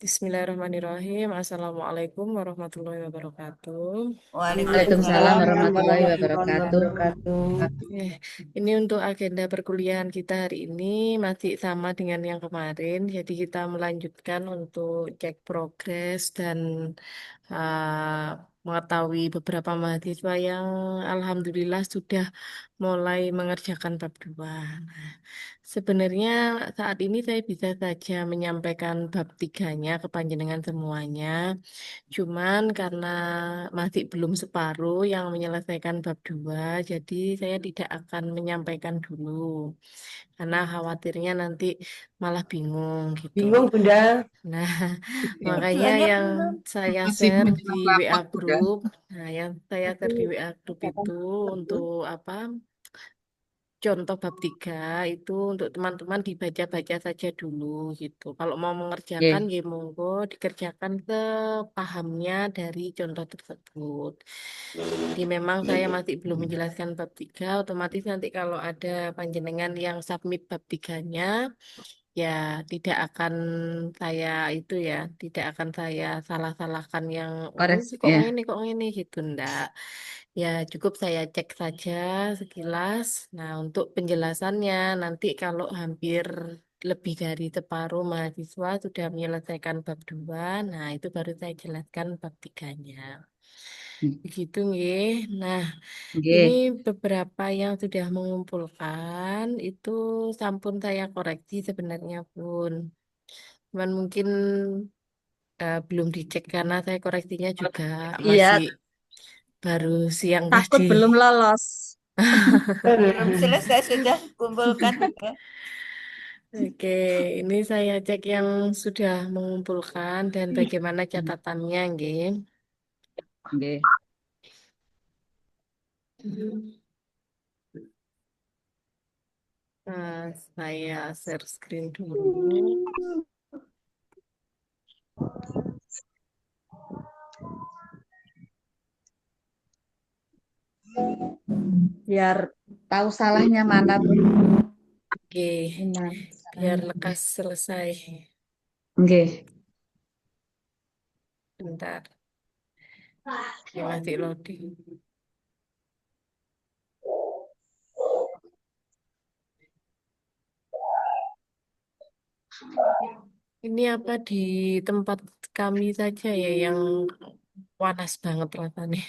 Bismillahirrahmanirrahim. Assalamualaikum warahmatullahi wabarakatuh. Waalaikumsalam Waalaikumsalam warahmatullahi warahmatullahi wabarakatuh. wabarakatuh. Eh, ini untuk agenda perkuliahan kita hari ini masih sama dengan yang kemarin. Jadi kita melanjutkan untuk cek progres dan mengetahui beberapa mahasiswa yang alhamdulillah sudah mulai mengerjakan bab 2. Nah, sebenarnya saat ini saya bisa saja menyampaikan bab tiganya ke panjenengan semuanya. Cuman karena masih belum separuh yang menyelesaikan bab 2, jadi saya tidak akan menyampaikan dulu. Karena khawatirnya nanti malah bingung gitu. Bingung Bunda? Nah, Ya, makanya Tujuannya yang belum. saya masih share di menjelang WA rapot udah. group, nah yang saya share di WA group itu untuk apa? Contoh bab 3 itu untuk teman-teman dibaca-baca saja dulu gitu. Kalau mau mengerjakan, Oke, ya monggo dikerjakan sepahamnya dari contoh tersebut. Jadi memang saya masih belum menjelaskan bab 3, otomatis nanti kalau ada panjenengan yang submit bab 3-nya, ya tidak akan saya itu ya, tidak akan saya salah-salahkan yang, oh koreksi ya. kok ngene gitu, ndak. Ya, cukup saya cek saja sekilas. Nah, untuk penjelasannya nanti kalau hampir lebih dari separuh mahasiswa sudah menyelesaikan bab 2, nah itu baru saya jelaskan bab 3-nya. Begitu nggih. Nah, ini Oke, beberapa yang sudah mengumpulkan itu sampun saya koreksi sebenarnya pun. Cuman mungkin belum dicek karena saya koreksinya juga masih Iya, baru siang tadi. takut belum lolos. belum selesai sudah kumpulkan ya. Oke, ini saya cek yang sudah mengumpulkan dan bagaimana catatannya, nggih. Oke, Nah, saya share screen dulu. biar tahu salahnya mana Bun. Oke, Benar. biar lekas selesai. Oke, Bentar, ini masih loading. Ini apa di tempat kami saja ya yang panas banget rasanya.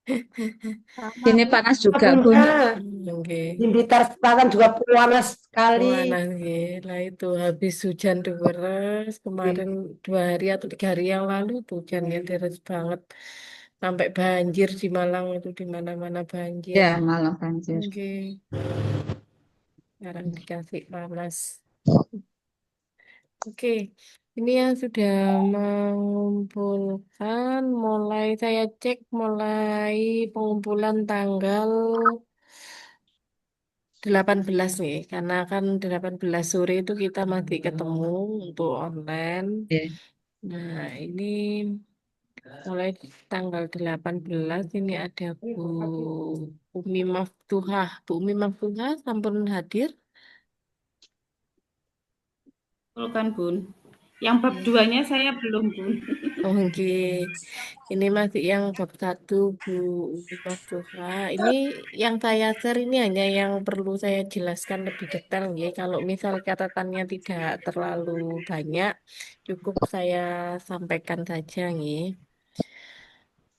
Sama sini panas juga Bun. Bunda. Oke. Di Blitar Selatan juga panas sekali. Panas nggih. Lah itu habis hujan deras kemarin Oke. 2 hari atau 3 hari yang lalu tuh hujannya deras banget sampai banjir di Malang itu di mana-mana banjir. Ya, malah banjir. Oke, sekarang dikasih panas. Oke, ini yang sudah mengumpulkan mulai saya cek mulai pengumpulan tanggal 18 nih, karena kan 18 sore itu kita masih ketemu untuk online. Oke. Nah, ini mulai tanggal 18 ini ada Umi Maftuhah. Bu Umi Maftuhah sampun hadir. Betul kan, Bun? Yang bab Oke. duanya saya belum, Bun. Oke, ini masih yang bab 1 Bu Umi Maftuhah. Ini yang saya share ini hanya yang perlu saya jelaskan lebih detail ya. Kalau misal catatannya tidak terlalu banyak, cukup saya sampaikan saja nih.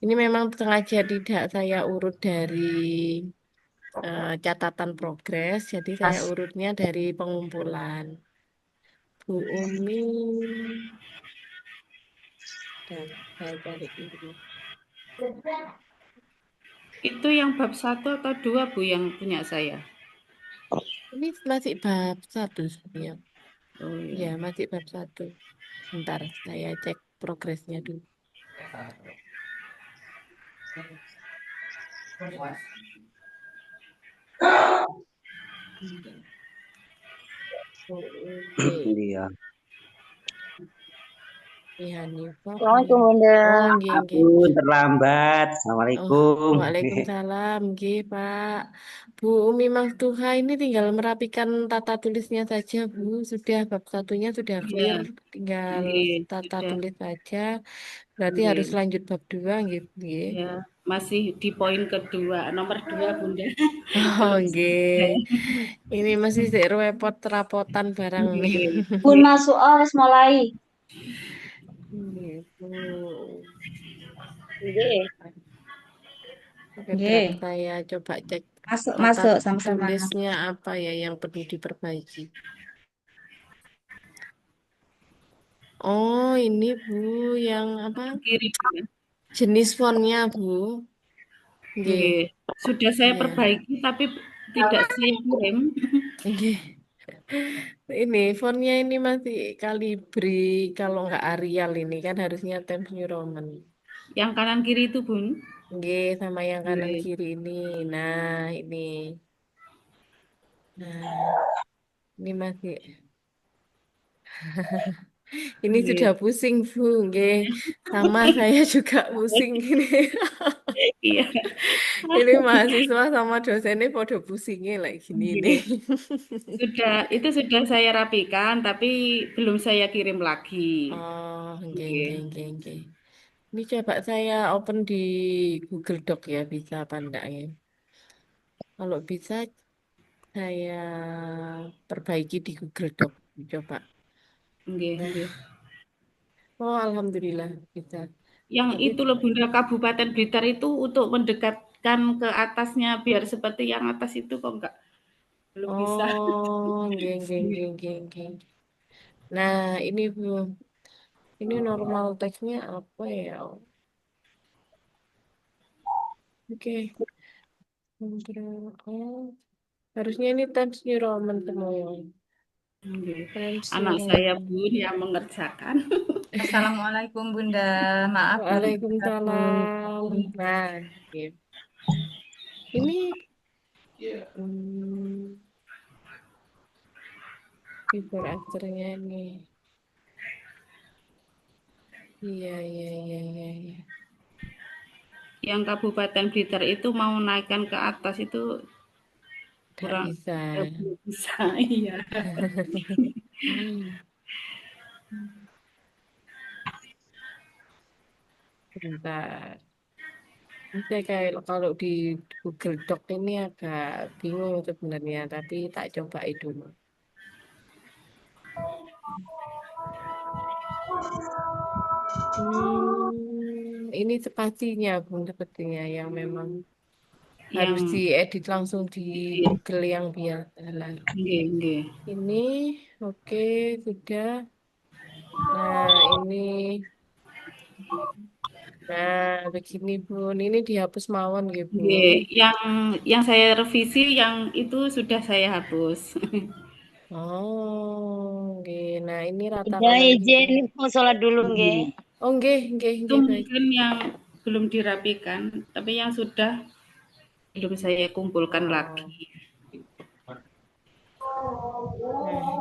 Ini memang sengaja tidak saya urut dari catatan progres, jadi saya Pas. urutnya dari pengumpulan. Bu Umi, dan saya cari dulu. Itu yang bab satu atau 2 Bu, yang punya saya? Ini masih bab 1 sebenarnya. Oh Ya, ya. masih bab 1. Bentar, saya cek progresnya dulu. Bu Umi. Iya. Ya, Hanifah. Assalamualaikum Bunda. Oh, nggih, nggih. Ampun, terlambat. Oh, Assalamualaikum. Waalaikumsalam, nggih, Pak. Bu Umi Maftuha ini tinggal merapikan tata tulisnya saja, Bu. Sudah bab satunya sudah Iya, clear, tinggal nggih, tata sudah. tulis saja. Berarti harus Nggih. lanjut bab dua, gitu, nggih. Ya, masih di poin kedua, nomor dua, Bunda. Oh, Belum nggih. selesai. Ini masih repot rapotan barang nih. Nggih, Pun masuk, oh, wis mulai. Gitu. Nggih. Bentar, Nggih, saya coba cek masuk tata masuk sama-sama. tulisnya apa ya yang perlu diperbaiki. Oh, ini Bu, yang apa? kiri, Bunda. Jenis fontnya, Bu. Nggih. Nggih. Sudah saya Ya. perbaiki tapi tidak saya kirim. Nggih. Ini fontnya ini masih Calibri, kalau nggak Arial ini kan harusnya Times New Roman. Yang kanan kiri itu, Bun. Nggih, sama yang kanan Nggih. kiri ini. Nah, ini. Nah, ini masih. Ini Nggih. sudah pusing, Bu. Nggih. Sama saya juga pusing ini. Iya. Ini mahasiswa sama dosennya pada pusingnya lagi gini nih. Nggih. Itu sudah saya rapikan tapi belum saya kirim lagi. Oh, nggih, nggih, Nggih. nggih, nggih. Ini coba saya open di Google Doc ya, bisa apa enggak ya? Kalau bisa saya perbaiki di Google Doc. Coba. Nggih, Nah, nggih. oh alhamdulillah bisa. Yang Tapi itu loh Bunda, Kabupaten Blitar itu untuk mendekatkan ke atasnya biar seperti yang atas itu kok enggak belum bisa. oh, nggih, nggih, nggih, nggih, nggih. Nah, ini Bu, ini normal teksnya apa ya? Oke, Control O. Harusnya ini Times New Roman semua. Nggih. Times New Anak saya Roman. Bun yang mengerjakan. Assalamualaikum Bunda, maaf belum Waalaikumsalam. bergabung. Nah, gitu. Ini hmm, fitur aktornya nih. Iya, iya, iya, iya, iya. Yang Kabupaten Blitar itu mau naikkan ke atas itu Nggak kurang bisa. belum bisa. Iya. Hmm, Bentar. Saya kayak kalau di Google Doc ini agak bingung sebenarnya, tapi tak coba dulu. Ini spasinya Bung sepertinya yang memang harus Yang diedit langsung di Google yang biasa lah. nggih, nggih. Ini oke sudah. Nah ini, nah begini Bun, ini dihapus mawon gitu Bun. Nggih, yang saya revisi yang itu sudah saya hapus. Oh, oke. Nah ini Udah ratakan lagi izin Bun. mau sholat dulu nggih. Nggih. Oh, nggih, nggih, Itu nggih, baik. mungkin yang belum dirapikan, tapi yang sudah belum saya kumpulkan Oh, lagi. nah ini.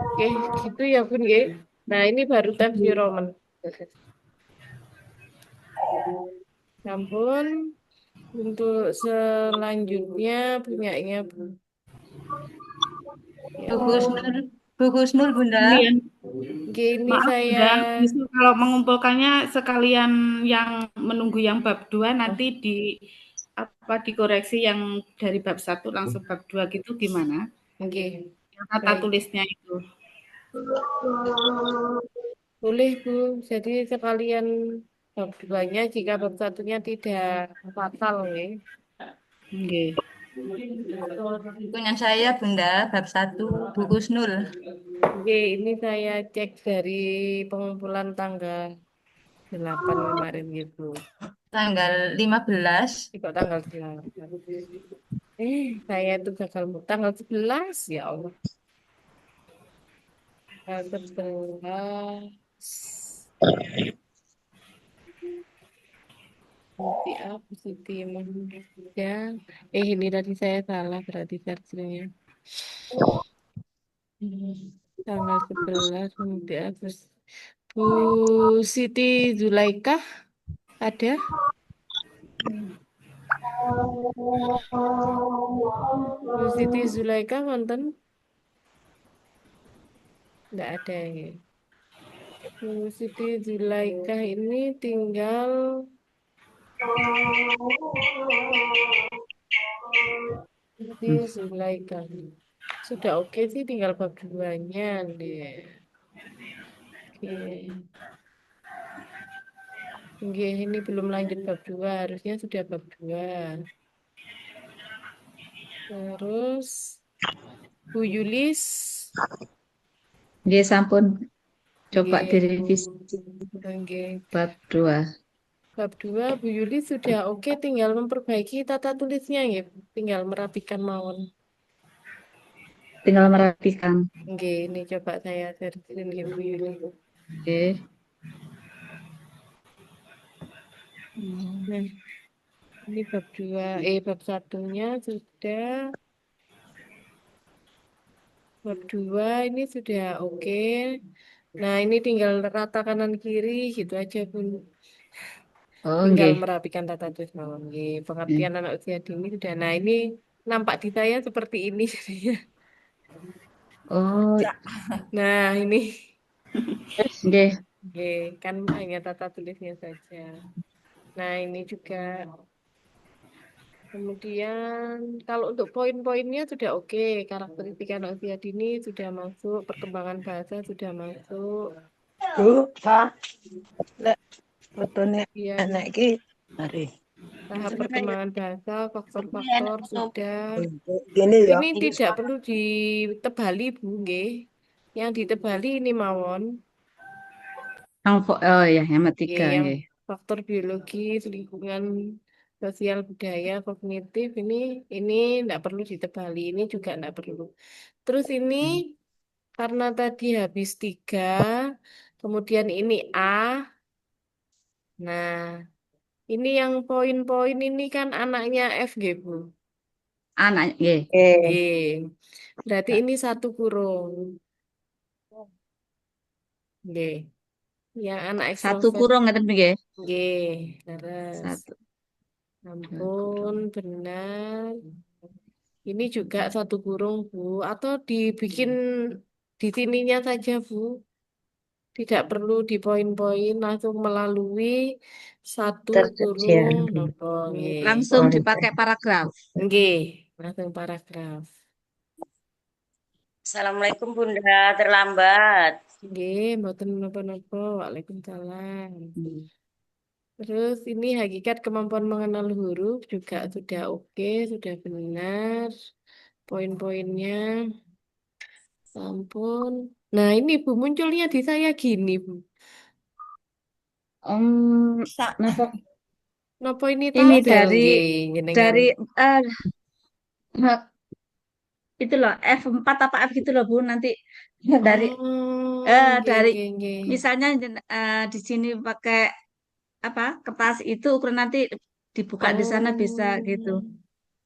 Oke, gitu ya Bun, nggih. Nah ini baru Times New Roman. Sampun. Untuk selanjutnya punyanya Bun. Ya, Bu Husnul, Bu Husnul Bunda. Ini yang oke, ini maaf saya. Bunda, bisa kalau mengumpulkannya sekalian yang menunggu yang bab 2 Oh, nanti dikoreksi yang dari bab 1 langsung bab 2 gitu gimana? oke, Yang tata baik. tulisnya itu. Boleh Bu. Jadi sekalian bab duanya jika bab satunya tidak fatal nih. Nggih. Punya saya Bunda, bab 1 Bu Husnul. Oke, ini saya cek dari pengumpulan tanggal 8 kemarin gitu. Tanggal 15. Kok tanggal 8? Saya tuh gagal tanggal 11 ya Allah. Tanggal 11. Nanti apa sih tim ya? Ini tadi saya salah berarti versinya. Hmm, Tanggal 11 nanti Agustus. Bu Siti Zulaikah ada? Bu Siti Zulaikah wonten? Enggak ada ya. Bu Siti Zulaikah ini tinggal Siti Zulaikah. Sudah oke sih, tinggal bab duanya deh. Oke. Oke, ini belum lanjut bab 2, harusnya sudah bab 2. Terus Bu Yulis, Nggih sampun coba nggih, direvisi nggih. bab 2. Bab 2 Bu Yulis sudah oke, tinggal memperbaiki tata tulisnya ya, tinggal merapikan mawon. Tinggal merapikan. Nggih, ini coba saya share ya Bu Yulis. Nggih. Nah, ini bab 2, bab satunya sudah, bab 2 ini sudah oke. Nah, ini tinggal rata kanan kiri gitu aja Bun. Oh, Tinggal nggih. merapikan tata tulis mawon. Nggih, Nggih. pengertian anak usia dini sudah. Nah, ini nampak di saya seperti ini jadinya. Oh, Nah, ini nggih. nggih, kan hanya tata tulisnya saja. Nah, ini juga. Kemudian kalau untuk poin-poinnya sudah oke, karakteristik anak usia dini sudah masuk, perkembangan bahasa sudah masuk, Bu, Pak, lek fotone kemudian anak iki mari. tahap perkembangan bahasa, faktor-faktor sudah. Gini ya. Ini tidak perlu ditebali, Bu, nggih. Yang ditebali ini mawon, Oh ya, hemat nggih, 3 yang nggih. faktor biologis, lingkungan sosial, budaya, kognitif ini tidak perlu ditebali, ini juga tidak perlu. Terus ini karena tadi habis 3, kemudian ini A. Nah, ini yang poin-poin ini kan anaknya F, nggih, Bu. Anak nggih. Nggih. Berarti ini satu kurung. Nggih. Yang anak Satu ekstrovert. kurung ngeten nggih. Nggih, leres. Satu, dua Ampun, kurung. benar. Ini juga satu kurung, Bu. Atau dibikin di sininya saja, Bu. Tidak perlu di poin-poin, langsung melalui satu Tersedia. kurung nopo. Nggih. Langsung dipakai paragraf. Nggih, langsung paragraf. Assalamualaikum Bunda, terlambat. Nggih, mboten napa-napa. Waalaikumsalam. Hmm. Terus ini hakikat kemampuan mengenal huruf juga sudah oke, sudah benar. Poin-poinnya, ampun. Nah ini Bu, munculnya di saya gini Bu. Napa Napa ini ini tabel nggih jenengan? dari eh, itu loh F4 apa F gitu loh Bu nanti dari Oh, nggih dari nggih nggih. misalnya di sini pakai apa kertas itu ukuran nanti dibuka di sana bisa gitu. Oh,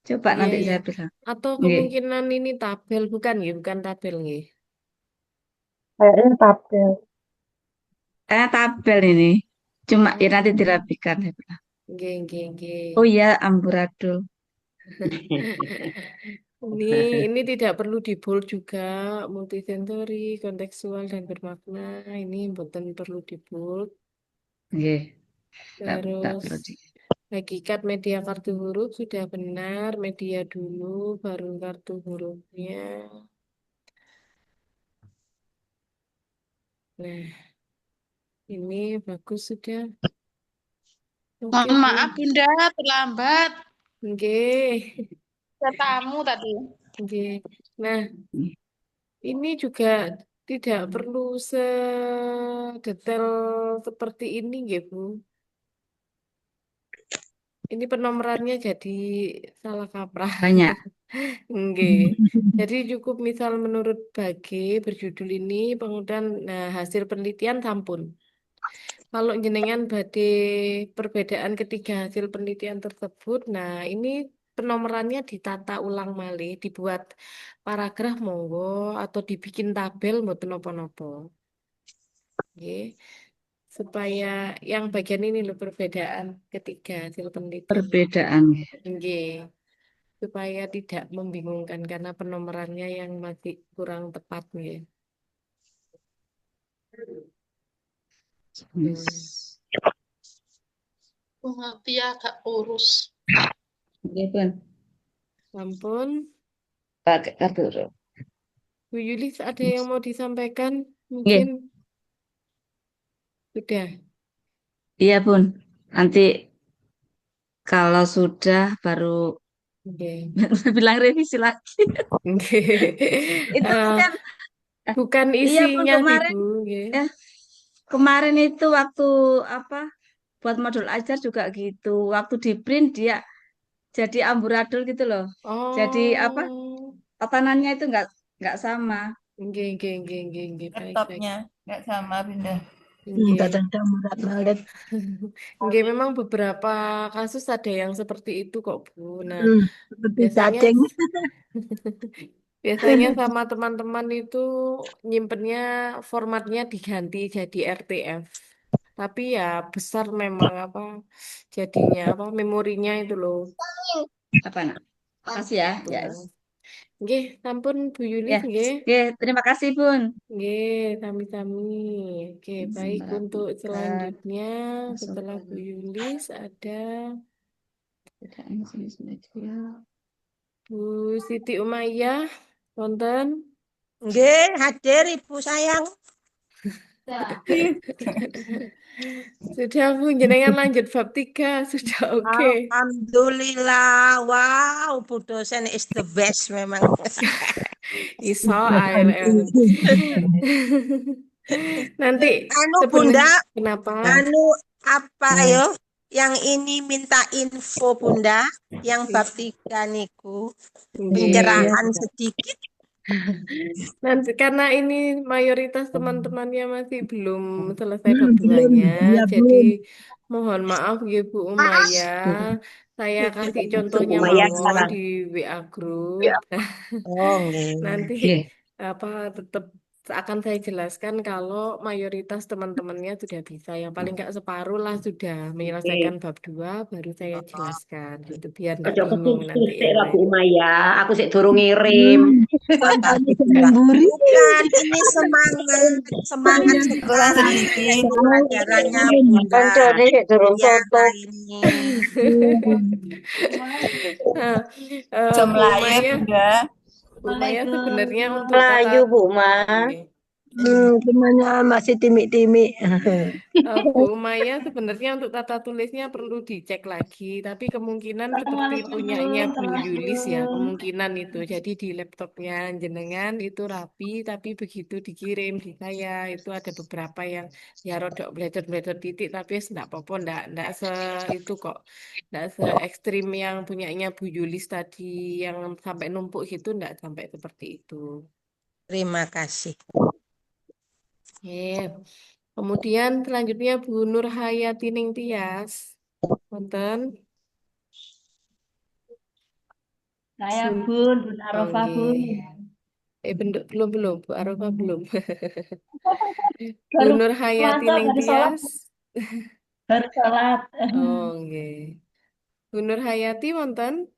Coba iya nanti iya. saya bilang. Atau Nggih. kemungkinan ini tabel bukan nggih, bukan tabel nggih. Kayaknya tabel. Tabel ini. Cuma ya nanti Oh, dirapikan saya bilang. nggih nggih nggih. Oh iya amburadul. Ini ini tidak perlu di bold juga, multisensori, kontekstual dan bermakna. Ini bukan perlu di bold. Nggih. Tak Terus perlu di. hakikat media kartu huruf sudah benar, media dulu, baru kartu hurufnya. Nah, ini bagus sudah. Oke, Mohon maaf Bu. Bunda, terlambat. Oke. Ada tamu tadi. Oke. Nah, ini juga tidak perlu sedetail seperti ini, nggih, Bu. Ini penomorannya jadi salah kaprah. Banyak. Nggih. Jadi cukup misal menurut Bage berjudul ini pengundang nah hasil penelitian sampun. Kalau jenengan badhe perbedaan ketiga hasil penelitian tersebut, nah ini penomorannya ditata ulang malih, dibuat paragraf monggo atau dibikin tabel mboten napa-napa. nggih. Supaya yang bagian ini loh perbedaan ketiga hasil penelitian. Perbedaan. Nggih. Supaya tidak membingungkan karena penomorannya yang masih kurang tepat nggih. Hmm. Ngerti agak kurus. Oke, Bun. Ampun, Pakai kartu. Bu Yulis ada yang mau disampaikan? Nggih. Mungkin sudah. Iya, Bun. Nanti kalau sudah baru Nggih. bilang revisi lagi. Nggih. Itu Eh, kan bukan iya, Bun, isinya sih, kemarin Bu. Nggih. ya. Kemarin itu waktu apa? Buat modul ajar juga gitu. Waktu di print dia jadi amburadul gitu loh. Jadi apa? Oh, Tatanannya itu nggak sama. nggih, nggih, nggih, nggih, nggih. Baik, baik. Laptopnya nggak sama, Bunda. Nggih. Kadang murat malet. Nggih, memang beberapa kasus ada yang seperti itu kok, Bu. Nah, Seperti biasanya cacing. biasanya sama teman-teman itu nyimpennya formatnya diganti jadi RTF. Tapi ya besar memang apa jadinya apa memorinya itu loh. Apa nak? Makasih ya. Ya. Nah, nggih, sampun Bu Yulis Ya. nggih. Oke, terima kasih, Bun. Nggih, sami-sami. Oke, baik untuk Selanjutnya selanjutnya masuk setelah Bu Yulis ada perbedaan jenis media. Bu Siti Umayyah, wonten. Nggih, hadir Ibu sayang. Sudah Bu, jenengan lanjut bab 3, sudah oke. Alhamdulillah. Wow, Bu dosen is the best memang. Iso ALL. Nanti Anu sebenarnya Bunda, kenapa? anu apa yo? Yang ini minta info Bunda, yang bab 3 niku. Nggih. Pencerahan sedikit. Nanti karena ini mayoritas teman-temannya masih belum selesai bab 2-nya, Ya jadi belum. mohon maaf ya Bu Umayyah, saya kasih contohnya Umayyah mawon sekarang. di WA group. Oh, nggih. Nanti Oke. apa tetap akan saya jelaskan kalau mayoritas teman-temannya sudah bisa, yang paling nggak separuh lah sudah menyelesaikan bab 2, baru saya jelaskan gitu biar nggak Ojo bingung nanti kesisik yang lah Bu lain. Umaya. Aku sik durung ngirim. Bukan, ini semangat Kurang sekali sedikit. ini pelajarannya Bunda. Biasa ini. Nah, Jam Bu lah ya, Umayyah, Bunda. Bu Umayyah sebenarnya untuk Melayu Bu Ma. Oke. Semuanya masih timik-timik. Bu Umayyah sebenarnya untuk tata tulisnya perlu dicek lagi, tapi kemungkinan seperti punyanya Bu Yulis ya, kemungkinan itu. Jadi di laptopnya jenengan itu rapi, tapi begitu dikirim di saya itu ada beberapa yang ya rodok bledot-bledot titik, tapi enggak apa-apa, enggak se itu kok, enggak se ekstrim yang punyanya Bu Yulis tadi yang sampai numpuk gitu, enggak sampai seperti itu. Terima kasih. Kemudian selanjutnya Bu Nur Hayati Ning Tias. Wonten. Saya Bun. Bun, Bun Arofah Bun. Belum, Bu Arofah belum. Bu Baru Nur Hayati maca, Ning baru sholat, Tias. baru sholat. Oh, nggih. Bu Nur Hayati wonten?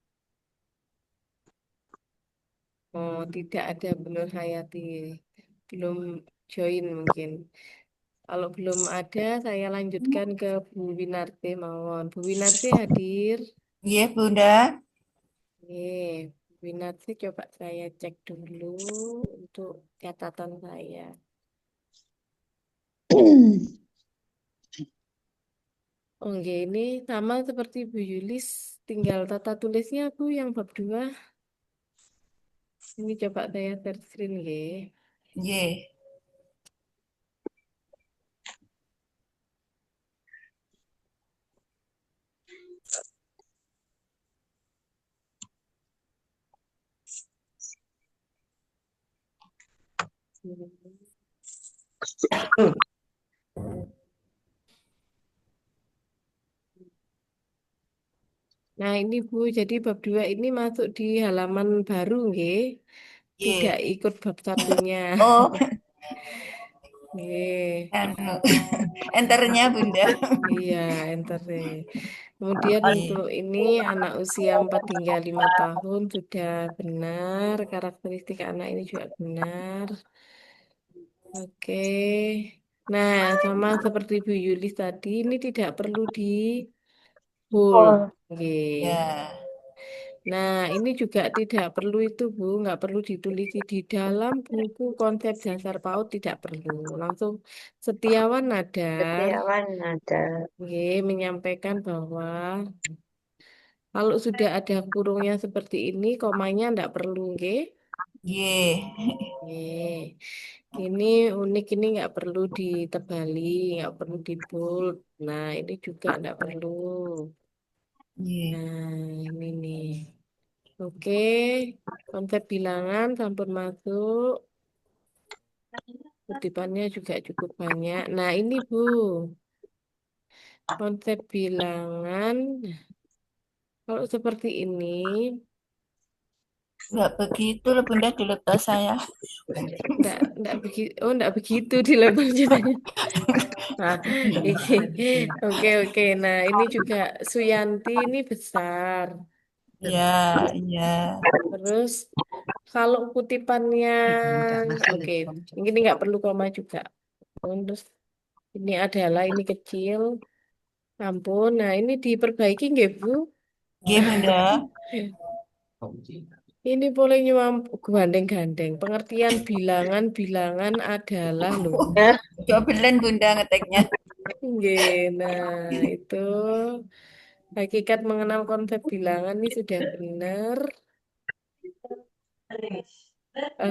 Oh, tidak ada Bu Nur Hayati. Belum join mungkin. Kalau belum ada, saya lanjutkan ke Bu Winarti mawon. Bu Winarti hadir. Iya, Bunda. Bu Winarti coba saya cek dulu untuk catatan saya. Oh, nggih, ini sama seperti Bu Yulis, tinggal tata tulisnya Bu yang bab 2. Ini coba saya share screen nggih. Iya. Nah, ini Bu, jadi bab 2 ini masuk di halaman baru nggih. Iya. Tidak ikut bab 1-nya. Oh, Nggih. Anu, enternya Bunda. Iya, enter deh. Kemudian untuk ini anak usia 4 hingga 5 tahun sudah benar. Karakteristik anak ini juga benar. Oke. Nah, sama seperti Bu Yulis tadi, ini tidak perlu di bold. Oke. Ya. Nah, ini juga tidak perlu itu, Bu. Nggak perlu ditulis di dalam buku konsep dasar PAUD, tidak perlu. Langsung Setiawan Nadar Setiawan ada. menyampaikan bahwa kalau sudah ada kurungnya seperti ini, komanya nggak perlu, nggih. Nggih. Nggih. Ini unik, ini nggak perlu ditebali, nggak perlu di bold. Nah, ini juga nggak perlu. Nggih. Nah, ini nih. Oke, konsep bilangan sampun masuk. Kutipannya juga cukup banyak. Nah, ini Bu, konsep bilangan. Kalau seperti ini, Enggak begitu loh Bunda di laptop saya. enggak begitu. Oh, enggak begitu di level ceritanya. Nah, oke oke. Nah, ini juga Suyanti ini besar. Ya, ya. Terus kalau kutipannya, oke, ini nggak perlu koma juga. Terus ini adalah ini kecil. Ampun. Nah, ini diperbaiki nggak Bu? Nggih Bunda. Ini boleh nyuam gandeng-gandeng. Pengertian bilangan-bilangan adalah loh. Dobelen Bunda ngeteknya. Nggih, nah itu hakikat mengenal konsep bilangan ini sudah benar.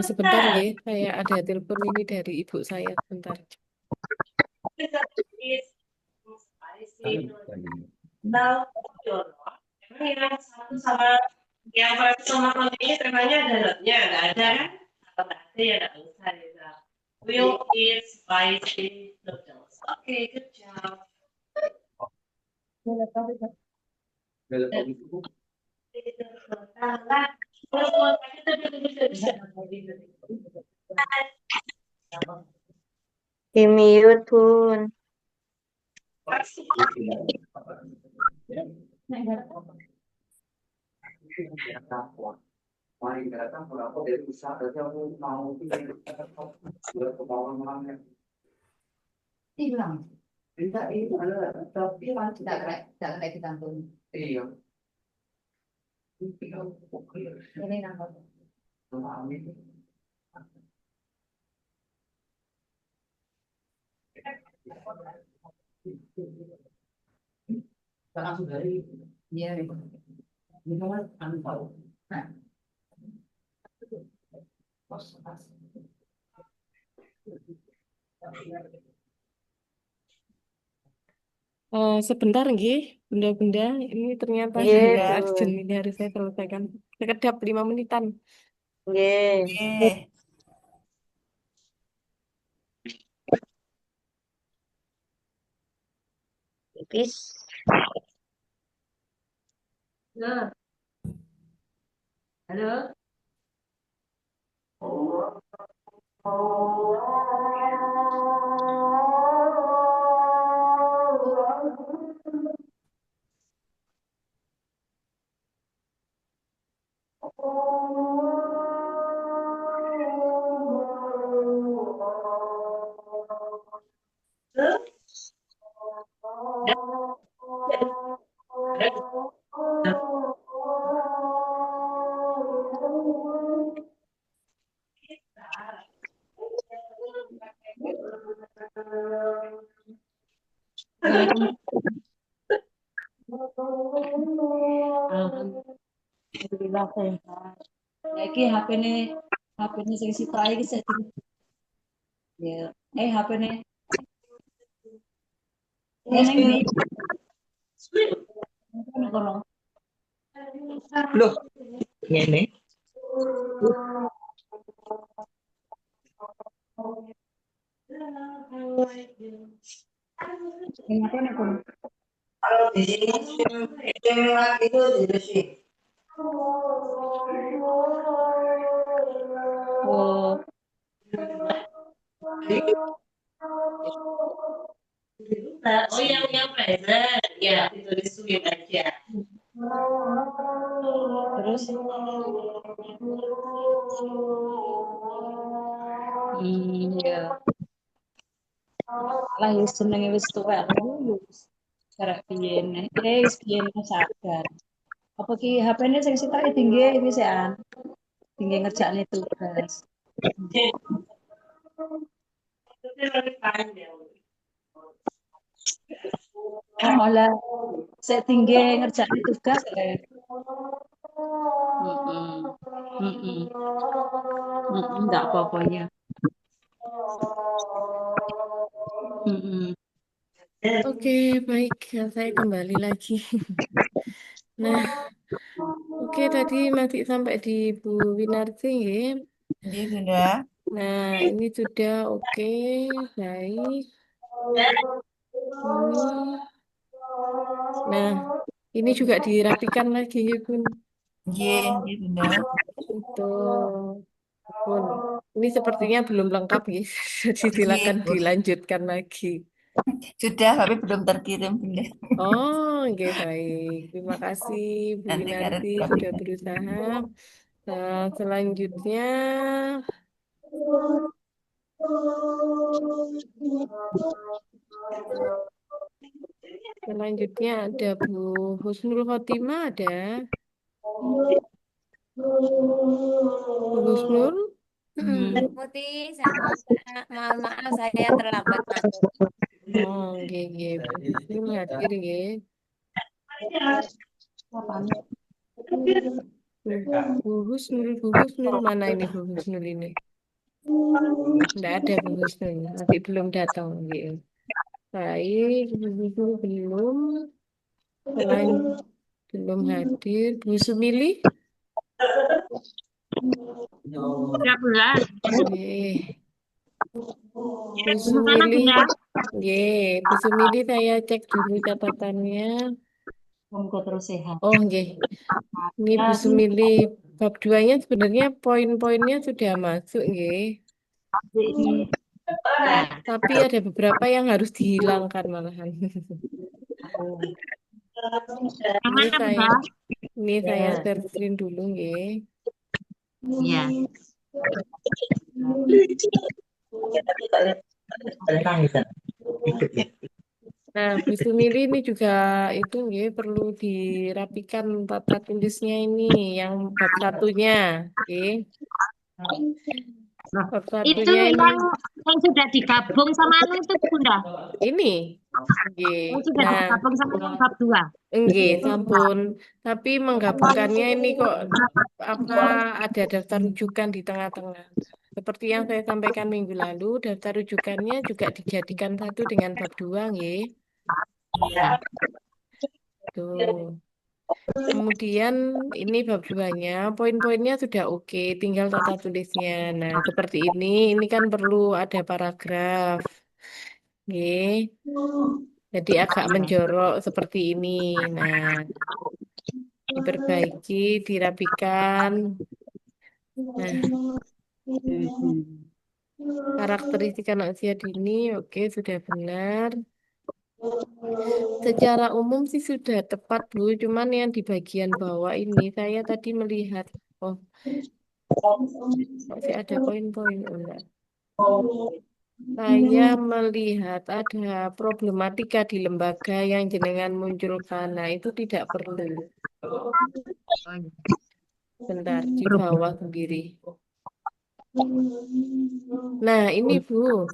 Sebentar nggih, saya ada telepon ini dari ibu saya. Sebentar. Yang satu sama yang satu sama kontennya temanya ada notnya, nggak ada kan? Kalau nggak ada ya nggak usah ya. Will eat spicy noodles. Oke, good job. Di mute Bun. Hilang. Tidak itu adalah tapi tidak kena ditampung. Iya. Ini nama. Langsung dari iya. Ini kan tahu. Nah. Sebentar nggih, bunda-bunda. Ini ternyata Nggih, saya Bun. urgent ini harus saya selesaikan. Sekedap 5 menitan. Nggih. Nggih. Tipis. Halo. Halo. Alhamdulillah sehat. Iki HP-ne sing sitok iki sedih. Ya, HP-ne. Ini Loh, ini. Kenapa nih, Bun? Kalau di sini itu di Oh, Oh, yang present. Ya, ditulis sulit aja. Terus ya lah wis jenenge wis tuwek lho wis karek biyen wis biyen sadar. Apa ki HP-ne sing sitoke tinggi iki sik an. Tinggi ngerjakne tugas. Itu lebih panjang. Oh lah sik tinggi ngerjakne tugas le. Heeh. Heeh. Enggak apa-apanya. Heeh. Oke, baik. Saya kembali lagi. Nah, oke tadi masih sampai di Bu Winarti ya. Iya, Bunda. Nah, ini sudah oke, baik. Ini, nah, ini juga dirapikan lagi ya, Bun. Iya, iya, Bunda. Itu, Bun. Ini sepertinya belum lengkap, ya. Jadi Iya, silakan dilanjutkan lagi. sudah, tapi belum terkirim, Bunda. Oh, oke, baik. Terima kasih, Bu Nanti karena Winarti sudah dirapikan. berusaha. Nah, selanjutnya, selanjutnya ada Bu Husnul Khotimah, ada Bu Husnul. Hmm. Putih sama Kak. Mohon maaf saya terlambat masuk. Oh, oke, oke. Bu Husnul hadir, ya. Bu Husnul, mana ini Bu Husnul ini? Tidak ada Bu Husnul, masih belum datang, gitu. Baik, Bu Husnul belum, selain belum hadir. Bu Sumili? Ya bulan. Oke. Bu Mana Sumili, Bunda? ye, Bu Sumili saya cek dulu catatannya. Semoga terus sehat. Oh, nggih. Ini Bu Sumili, bab 2-nya sebenarnya poin-poinnya sudah masuk, nggih. Ya. Tapi ada beberapa yang harus dihilangkan malahan. Yang Ini mana saya, Bunda? ini saya share screen dulu, nggih. Iya. Nah, Bu Sumili ini juga itu nggih perlu dirapikan tata tulisnya ini yang bab satunya, nggih. Bab Itu satunya ini yang sudah digabung sama anu itu Bunda. ini, nggih. Yang sudah Nah, digabung sama yang bab 2. nggih, sampun. Tapi menggabungkannya ini kok apa ada daftar rujukan di tengah-tengah. Seperti yang saya sampaikan minggu lalu, daftar rujukannya juga dijadikan satu dengan bab 2, nggih. Ya. Tuh. Kemudian ini bab 2-nya, poin-poinnya sudah oke, tinggal tata tulisnya. Nah, seperti ini kan perlu ada paragraf. Nggih. Jadi agak menjorok seperti ini. Nah, diperbaiki, dirapikan. Nah, karakteristik anak usia dini, oke, sudah benar. Secara umum sih sudah tepat, Bu. Cuman yang di bagian bawah ini, saya tadi melihat, oh, masih ada poin-poin. Oh, enggak. Saya melihat ada problematika di lembaga yang jenengan munculkan. Nah, itu tidak perlu. Bentar, di bawah sendiri. Nah, ini Bu.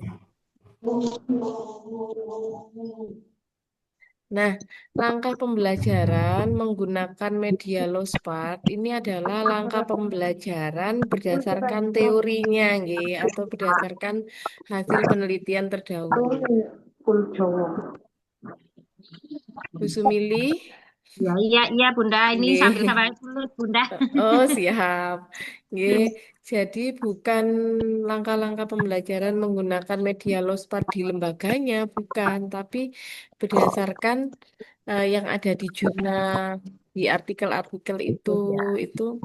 Nah, langkah pembelajaran menggunakan media Lospat ini adalah langkah pembelajaran berdasarkan teorinya, nggih, atau berdasarkan hasil penelitian terdahulu. Bu Sumili, Ya, iya Bunda, ini sambil nggih. sambil tulis Bunda. Oh, siap. Nggih. Jadi bukan langkah-langkah pembelajaran menggunakan media Lospat di lembaganya, bukan, tapi berdasarkan yang ada di jurnal, di artikel-artikel itu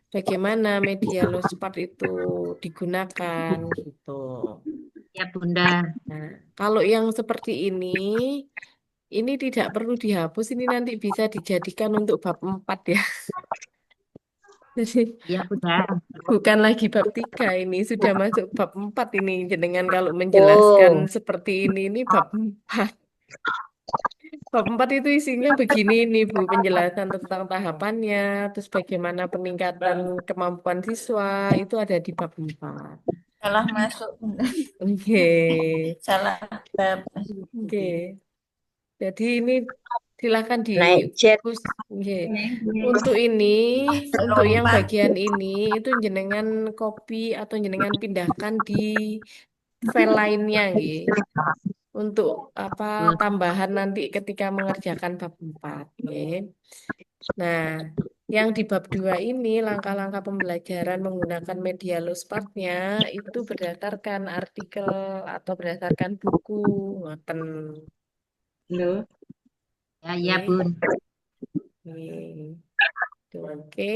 bagaimana media Lospat itu digunakan gitu. Ya, Bunda. Nah, kalau yang seperti ini tidak perlu dihapus, ini nanti bisa dijadikan untuk bab 4 ya. Jadi Ya, Bunda. bukan lagi bab 3 ini, sudah masuk bab 4 ini. Dengan kalau menjelaskan Oh, seperti ini bab 4. Bab 4 itu isinya begini nih Bu, penjelasan tentang tahapannya, terus bagaimana peningkatan kemampuan siswa, itu ada di bab 4. Salah masuk, Bunda. Oke. Salah bab. Oke. Jadi ini silakan naik jet. Oke. Ini Untuk ini, untuk yang lompat. bagian ini itu jenengan copy atau jenengan pindahkan di file lainnya, nggih. Untuk apa tambahan nanti ketika mengerjakan bab 4, nggih. Nah, yang di bab 2 ini langkah-langkah pembelajaran menggunakan media Lospart-nya itu berdasarkan artikel atau berdasarkan buku, ngoten. Loh. Ya, ya, Nggih. Bun. Nggih. Oke.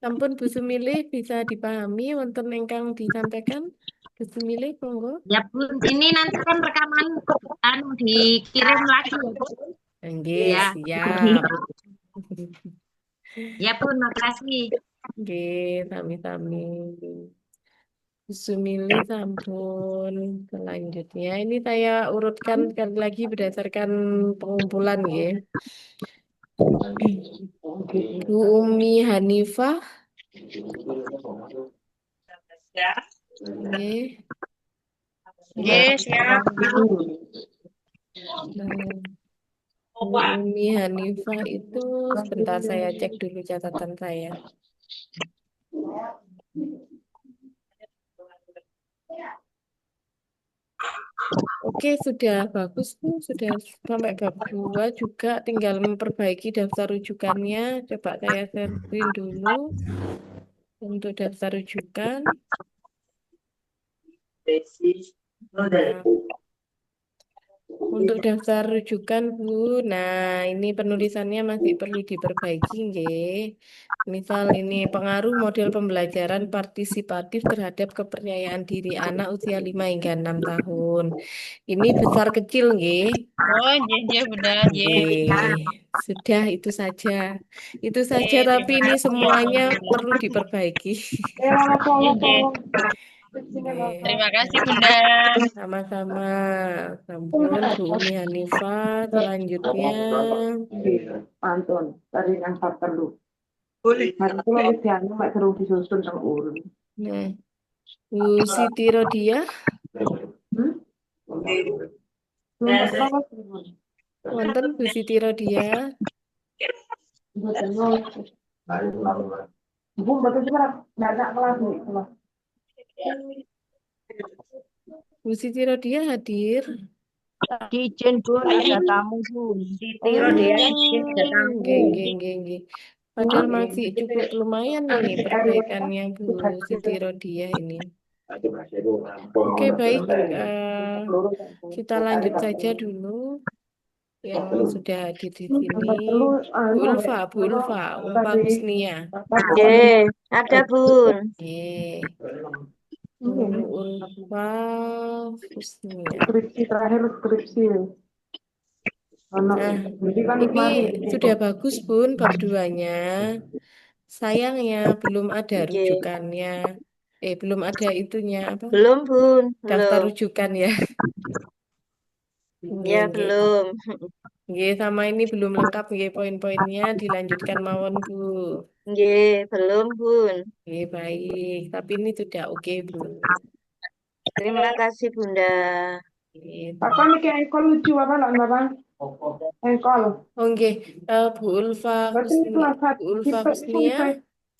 Sampun Bu Sumilih bisa dipahami wonten ingkang disampaikan. Bu Sumilih, monggo. Ya, Bun. Ini nanti kan rekaman dikirim lagi ya, Bun. Nggih, Ya. siap. Ya, Bun. Makasih. Nggih, sami-sami. Bu Sumilih sampun. Selanjutnya ini saya urutkan sekali lagi berdasarkan pengumpulan nggih. Bu Umi Hanifah, Ya. nggih. Yes, siap. Nah, Bu Umi Hanifah itu sebentar saya cek dulu catatan saya. Oke, sudah bagus Bu, sudah sampai bab 2 juga tinggal memperbaiki daftar rujukannya. Coba saya sharing dulu untuk daftar rujukan. Nah, untuk daftar rujukan Bu, nah ini penulisannya masih perlu diperbaiki nggih. Misal ini pengaruh model pembelajaran partisipatif terhadap kepercayaan diri anak usia 5 hingga 6 tahun. Ini besar kecil nggih. Oh, iya, iya, Bunda. Iya. Nggih. Sudah itu saja. Itu saja Oke, tapi terima ini kasih ya, semuanya Bunda. perlu diperbaiki. Iya, iya. Nggih. Terima kasih, Bunda. Sama-sama. Sampun Bu Umi Hanifah. Selanjutnya Pantun, tadi yang perlu. Boleh. Mari kula wis dianu mek terus disusun sama urun. nah, Bu Siti Rodia. Wonten Bu Siti Rodia. Bu, betul juga enggak kelas nih. Bu Siti Rodia hadir. Izin, Bun, ada tamu, Bun. Siti Rodia, Ada tamu. Nggih. Padahal masih cukup lumayan ini perbaikannya Bu Siti Rodia ini. Oke, baik. Kita lanjut saja dulu yang sudah hadir di sini. Bu Ulfa, Ulfa Husnia. Oke, ada, Bun. Oke. Bu Ulfa Husnia. Skripsi terakhir skripsi. Nah, ini sudah bagus Bun bab 2-nya. Sayangnya belum ada Oke. rujukannya. Belum ada itunya apa? Belum, Bun. Daftar Belum. rujukan ya. Ya, Nggih. belum. Nggih, sama ini belum lengkap nggih poin-poinnya dilanjutkan mawon Bu. Nggih, belum, Bun. Nggih, baik. Tapi ini sudah oke Bu. Terima kasih, Bunda. Nggih. Apa nih kayak engkol lucu apa lah, Bang? Engkol. Oh nggih, Bu Ulfa Berarti Husnia. kelas Bu Ulfa tipe Husnia,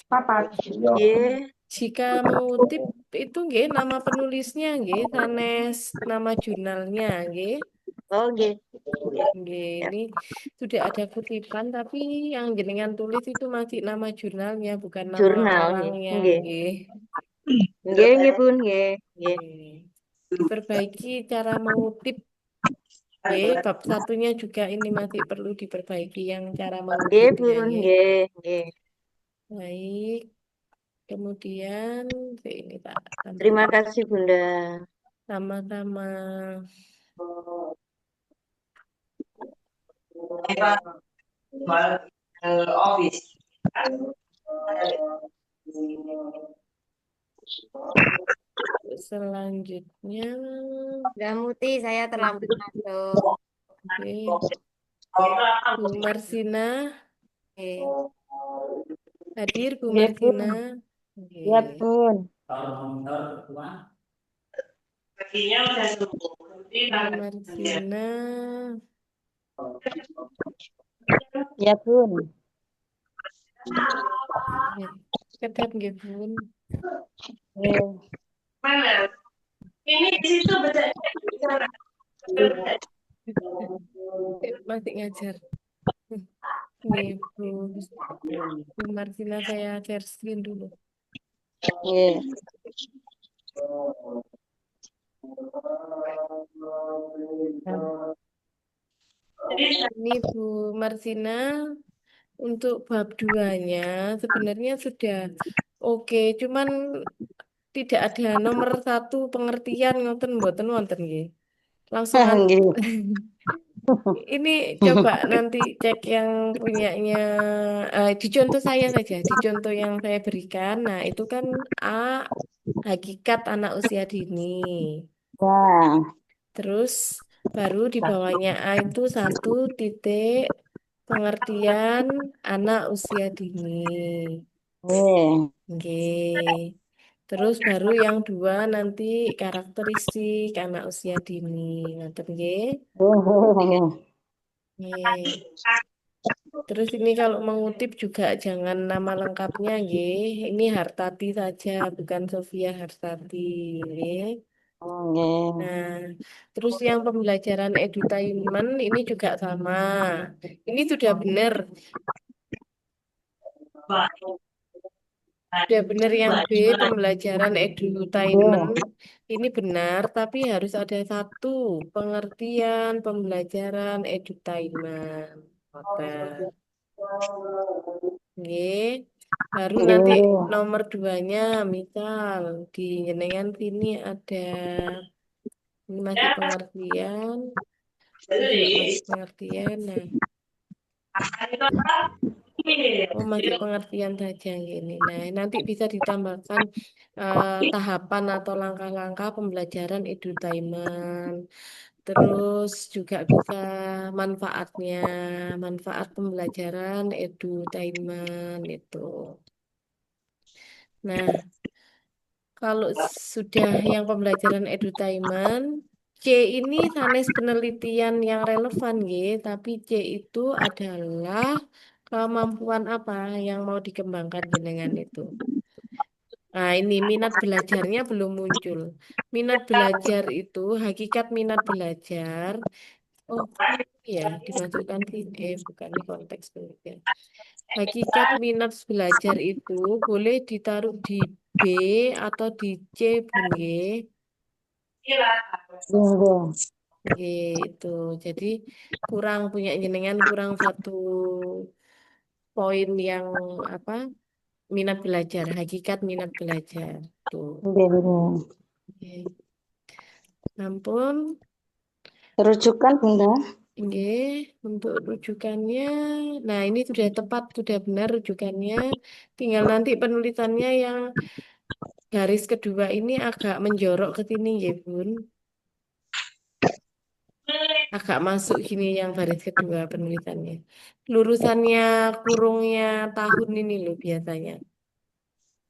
papat. Nggih. jika mengutip itu nggih nama penulisnya nggih sanes nama jurnalnya nggih. Oh, nggih. Nggih, ini sudah ada kutipan tapi yang jenengan tulis itu masih nama jurnalnya bukan nama Jurnal, orangnya nggih. nggih. Nggih, Bun, nggih. Nggih. Nggih. Diperbaiki cara mengutip nggih, bab satunya juga ini masih perlu diperbaiki yang cara Nggih, mengutipnya Bun, nggih. nggih. Nggih. Baik. Kemudian ini tak Terima sampaikan. kasih, Bunda. Sama-sama. Office. Selanjutnya, Udah Muti, saya terlambat masuk. oke. Bu Marsina, Oke. hadir Bu Nggih, Bun. Marsina. Oke. Iya, Bun. Kakinya udah sembuh. Nanti Bu Marsina, Iya, Bun. kedap nggih Bun. Nggih. mana? Ini di situ beda. Masih ngajar. Nih Bu Marsina, saya share screen dulu. Nggih. Ini Bu Marsina, untuk bab 2-nya sebenarnya sudah oke, cuman tidak ada nomor 1 pengertian ngoten mboten wonten nggih. Langsung Nggih. ini coba nanti cek yang punyanya di contoh saya saja, di contoh yang saya berikan. Nah, itu kan A, hakikat anak usia dini. Ya. Terus baru di bawahnya A itu 1 titik pengertian anak usia dini. Nggih. Oke. Terus baru yang 2 nanti karakteristik anak usia dini. Ngoten nggih. Nggih. Nggih. Terus ini kalau mengutip juga jangan nama lengkapnya nggih. Ini Hartati saja, bukan Sofia Hartati nggih. Nggih. Nah, terus yang pembelajaran edutainment ini juga sama. Ini sudah benar. Sudah benar yang B, pembelajaran edutainment. Ini benar, tapi harus ada 1 pengertian pembelajaran edutainment. Oke. Nggih. Baru nanti nomor 2-nya, misal di jenengan sini ada ini masih pengertian, ini juga masih pengertian. Nah, oh masih pengertian saja gini. Nah, nanti bisa ditambahkan tahapan atau langkah-langkah pembelajaran edutainment. Terus juga bisa manfaatnya, manfaat pembelajaran edutainment itu. Nah, kalau sudah yang pembelajaran edutainment, C ini sanes penelitian yang relevan, tapi C itu adalah kemampuan apa yang mau dikembangkan jenengan itu. Nah, ini minat belajarnya belum muncul. Minat belajar itu, hakikat minat belajar. Oh, iya, dimasukkan di bukan di konteks penelitian. Hakikat minat belajar itu boleh ditaruh di B atau di C, Bun nggih. Gitu. Jadi kurang punya jenengan kurang 1 poin yang apa? Minat belajar, hakikat minat belajar. Tuh. Oke. Ampun. Rujukan, Bunda. Nggih, untuk rujukannya, nah ini sudah tepat, sudah benar rujukannya. Tinggal nanti penulisannya yang garis kedua ini agak menjorok ke sini ya, Bun. Agak masuk gini yang baris kedua penulisannya. Lurusannya kurungnya tahun ini loh biasanya.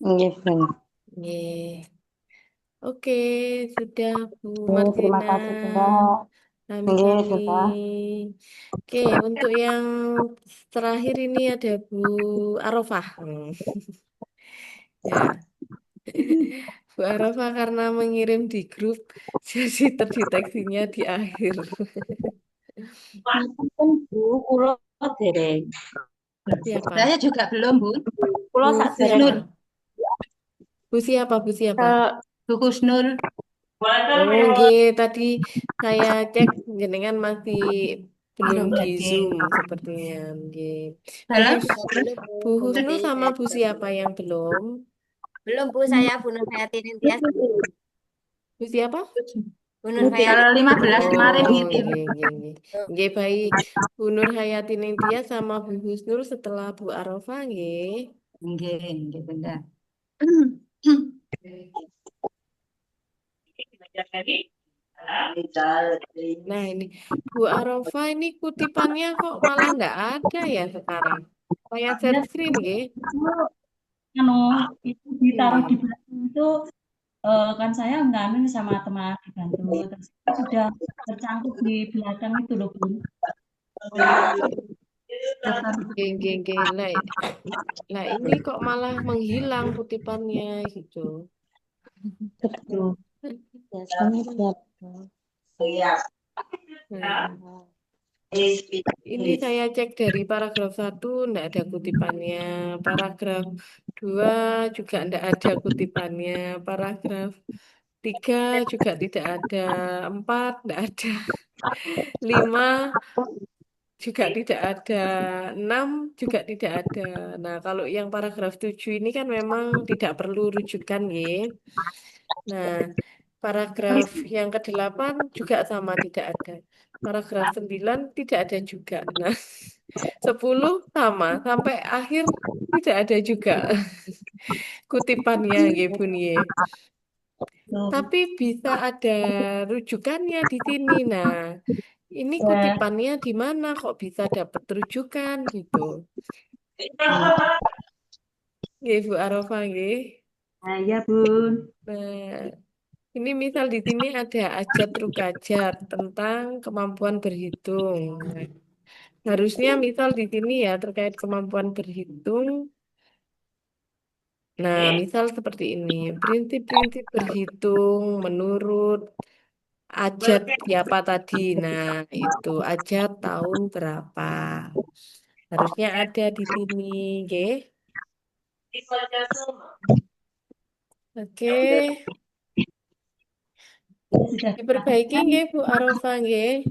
Nggih, Bun. Nggih. Oke, sudah Bu Terima Martina. kasih, Bunda. Nggih, Sami-sami. sudah. Oke, untuk yang terakhir ini ada Bu Arofah. Ya, Bu Arofah karena mengirim di grup, jadi terdeteksinya di akhir. Ngapunten, Bu, kula dereng. Siapa? Saya juga belum, Bu. Kula Bu sak siapa? dereng. Bu siapa? Bu siapa? Bu Husnul. Oh, nggih, tadi saya cek jenengan masih belum di Zoom sepertinya. Nggih. Bu Belum? Bu Husnul sama Bu siapa yang belum? Belum Bu, saya Bu Nurhayati Nintias. Bu siapa? Bu Nur Hayati. Tanggal 15 kemarin Oh, ngirim. nggih. Nggih, baik. Bu Nur Hayati Nindya sama Bu Husnul setelah Bu Arafah, nggih. Nggih, Bunda. Belajar lagi. Nah, ini Bu Arafah ini kutipannya kok malah nggak ada ya sekarang. Saya share Ya, screen, nggih. itu ditaruh di Nggih. belakang itu kan saya nganu sama teman dibantu terus itu sudah tercangkuk di belakang itu loh Bun. Nggih. Lah ini kok malah menghilang kutipannya gitu. Betul. Nah, ini saya cek dari paragraf 1 enggak ada kutipannya. Paragraf 2 juga enggak ada kutipannya. Paragraf 3 juga tidak ada. 4 enggak ada. 5 juga tidak ada. 6 juga tidak ada. Nah, kalau yang paragraf 7 ini kan memang tidak perlu rujukan, ya. Nah, paragraf yang ke-8 juga sama tidak ada. Paragraf 9 tidak ada juga. Nah, 10 sama. Sampai akhir tidak ada juga kutipannya, ya Bun, ya. Tapi bisa ada rujukannya di sini. Nah, ini kutipannya di mana kok bisa dapat rujukan gitu. Nggih, Bu Arafah, nggih. Nah, ya Bun. Nah, ini misal di sini ada ajat rukajat tentang kemampuan berhitung. Nah, harusnya misal di sini ya terkait kemampuan berhitung. Nah, misal seperti ini. Prinsip-prinsip berhitung menurut ajat siapa tadi? Nah, itu ajat tahun berapa? Harusnya ada di sini, nggih. Oke. Diperbaiki nggih Bu Arafah, nggih.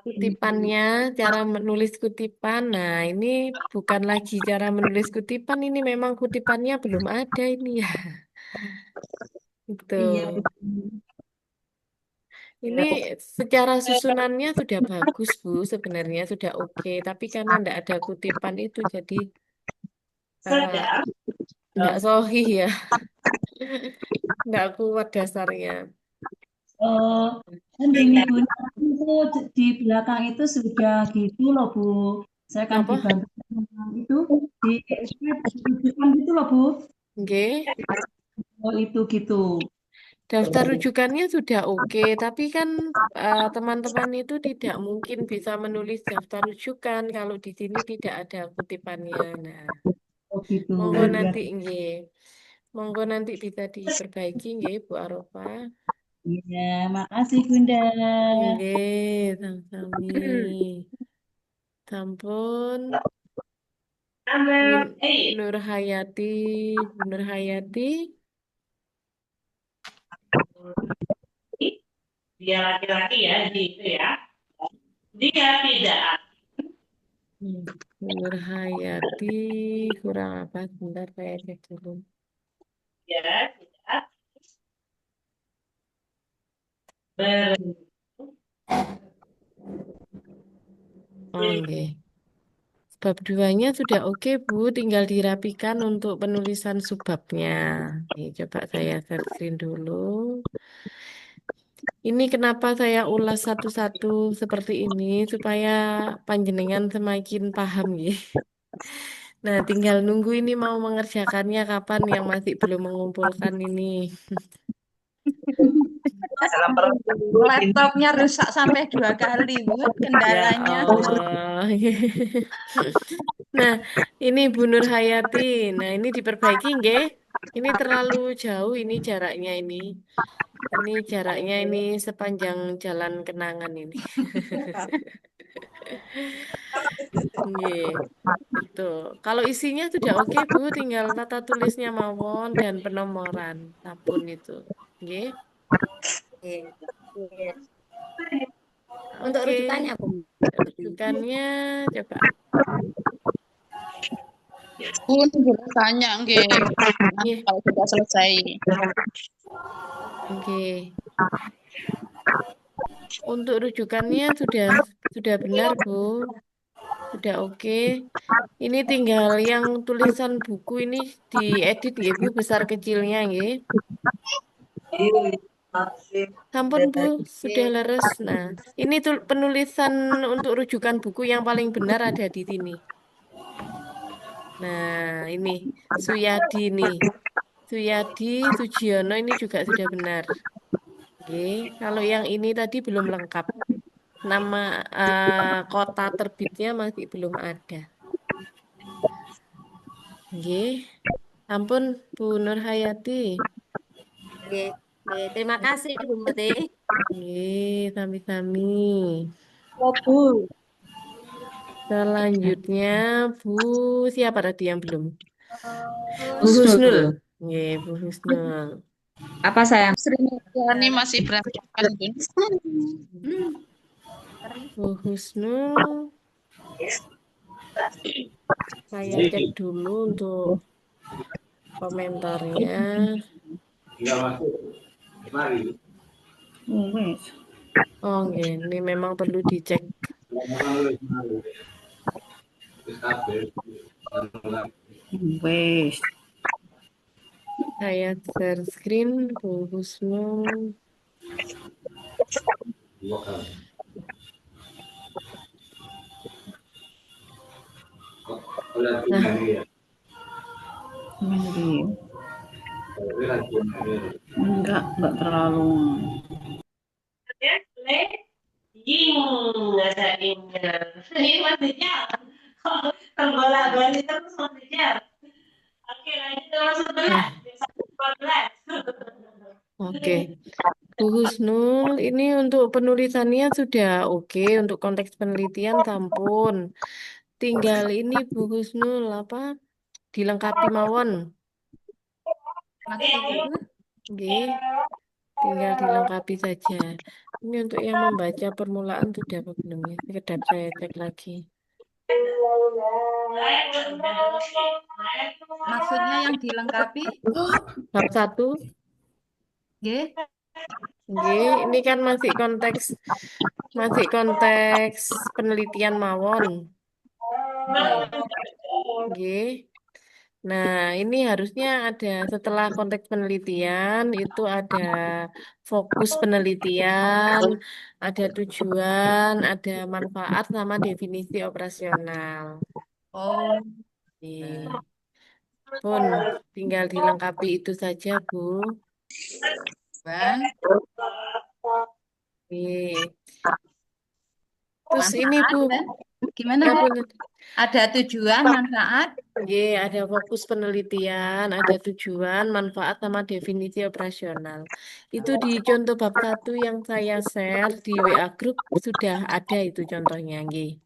Kutipannya, cara menulis kutipan. Nah, ini bukan lagi cara menulis kutipan, ini memang kutipannya belum ada ini ya. Gitu. Iya. Ini secara susunannya sudah bagus, Bu, sebenarnya sudah oke. Tapi karena tidak ada kutipan itu, jadi tidak sahih ya. Tidak kuat dasarnya. Kan gini Bun, itu di belakang itu sudah gitu loh Bu. Saya kan Apa? dibantu itu di rujukan gitu loh Bu. Nggih. Oh itu gitu. Daftar rujukannya sudah oke, tapi kan teman-teman itu tidak mungkin bisa menulis daftar rujukan kalau di sini tidak ada kutipannya. Nah, Oh gitu. monggo nanti nggih. Monggo nanti bisa diperbaiki nggih Bu Arafah. Iya, makasih Bunda. Nggih, sami-sami. Sampun. Nur Hayati, Bu Nur Hayati. Dia laki-laki ya, gitu ya. Dia tidak. Nur Hayati, kurang apa? Sebentar saya cek dulu. Ya, tidak. Ber Oke. Bab 2-nya sudah oke, Bu. Tinggal dirapikan untuk penulisan subbabnya. Nih, coba saya share screen dulu. Ini kenapa saya ulas satu-satu seperti ini, supaya panjenengan semakin paham, ya. Nah, tinggal nunggu ini mau mengerjakannya kapan yang masih belum mengumpulkan ini. Laptopnya rusak sampai 2 kali, Bu, Ya kendalanya. Allah. Nah, ini Bu Nur Hayati. Nah, ini diperbaiki nggih. Ini terlalu jauh ini jaraknya ini. Ini jaraknya ini sepanjang jalan kenangan ini. Nggih. Itu. Kalau isinya sudah oke, Bu, tinggal tata tulisnya mawon dan penomoran. Sampun itu. Nggih. Untuk Oke. rujukannya, Bu. Rujukannya coba. Pun boleh tanya nggih. Nggih, Kalau sudah selesai. nggih. Untuk rujukannya sudah benar, Bu. Sudah oke. Ini tinggal yang tulisan buku ini diedit ya, Bu, besar kecilnya nggih. Sampun, Bu, sudah leres. Nah, ini penulisan untuk rujukan buku yang paling benar ada di sini. Nah, ini Suyadi nih. Suyadi Sujiono ini juga sudah benar. Oke, kalau yang ini tadi belum lengkap. Nama kota terbitnya masih belum ada. Oke, ampun Bu Nur Hayati. Oke. Oke, terima kasih Bu Muti. Oke, sami-sami. Oh, Bu. Selanjutnya Bu siapa tadi yang belum? Bu Husnul. Husnul. Oke, Bu Husnul. Apa sayang? Sri Mulyani masih berantakan, Bun. Bu Husnul. Saya cek dulu untuk komentarnya. Oh, ini memang perlu dicek. Wes. Saya share screen Bu Husnul. Nah, Enggak terlalu. Ying ada ingnya. Ini masih jalan. Terbolak-balik terus masih jalan. Oke, lanjut nomor 11. 14. oke. Bu Husnul, ini untuk penulisannya sudah oke. Untuk konteks penelitian sampun. Tinggal ini Bu Husnul, apa? Dilengkapi mawon. Oke. Tinggal dilengkapi saja. Ini untuk yang membaca permulaan sudah apa belum ya? Sekedap saya cek lagi. Maksudnya yang dilengkapi? Bab 1. Nggih. Nggih, ini kan masih konteks penelitian mawon. Nggih. Nah, ini harusnya ada setelah konteks penelitian itu ada fokus penelitian, ada tujuan, ada manfaat sama definisi operasional. Oh, Oke. Pun tinggal dilengkapi itu saja, Bu. Bang. Oke. Terus ini, Manfaat, Bu. kan? Gimana, Ya, Bu? Bu. Ada tujuan, manfaat. Ada fokus penelitian, ada tujuan, manfaat, sama definisi operasional. Itu di contoh bab 1 yang saya share di WA Group sudah ada itu contohnya, nggih.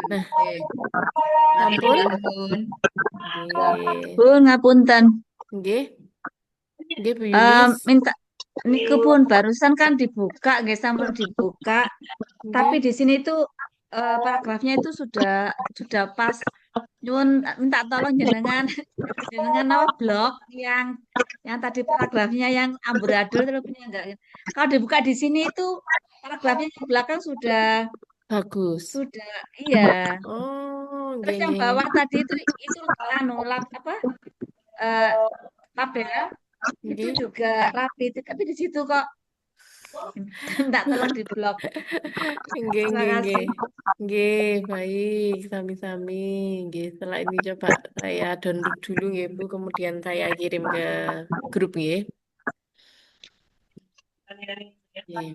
Nah, ampun. Nggih. Bu, ngapunten. Nggih. Nggih, Bu Yulis. Minta niku pun barusan kan dibuka, nggih sampun dibuka. Tapi di sini tuh paragrafnya itu sudah pas. Nyuwun minta tolong jenengan jenengan apa blog yang tadi paragrafnya yang amburadul terus punya enggak. Kalau dibuka di sini itu paragrafnya di belakang Bagus. sudah iya. Oh, Terus nggih, yang nggih, bawah nggih. tadi itu apa tabel itu Nggih. juga rapi tapi di situ kok minta tolong di blog. Nggih, Terima nggih, kasih. nggih. Nggih, baik, sami-sami. Nggih, setelah ini coba saya download dulu nggih, Bu, kemudian saya kirim ke grup nggih. Nggih.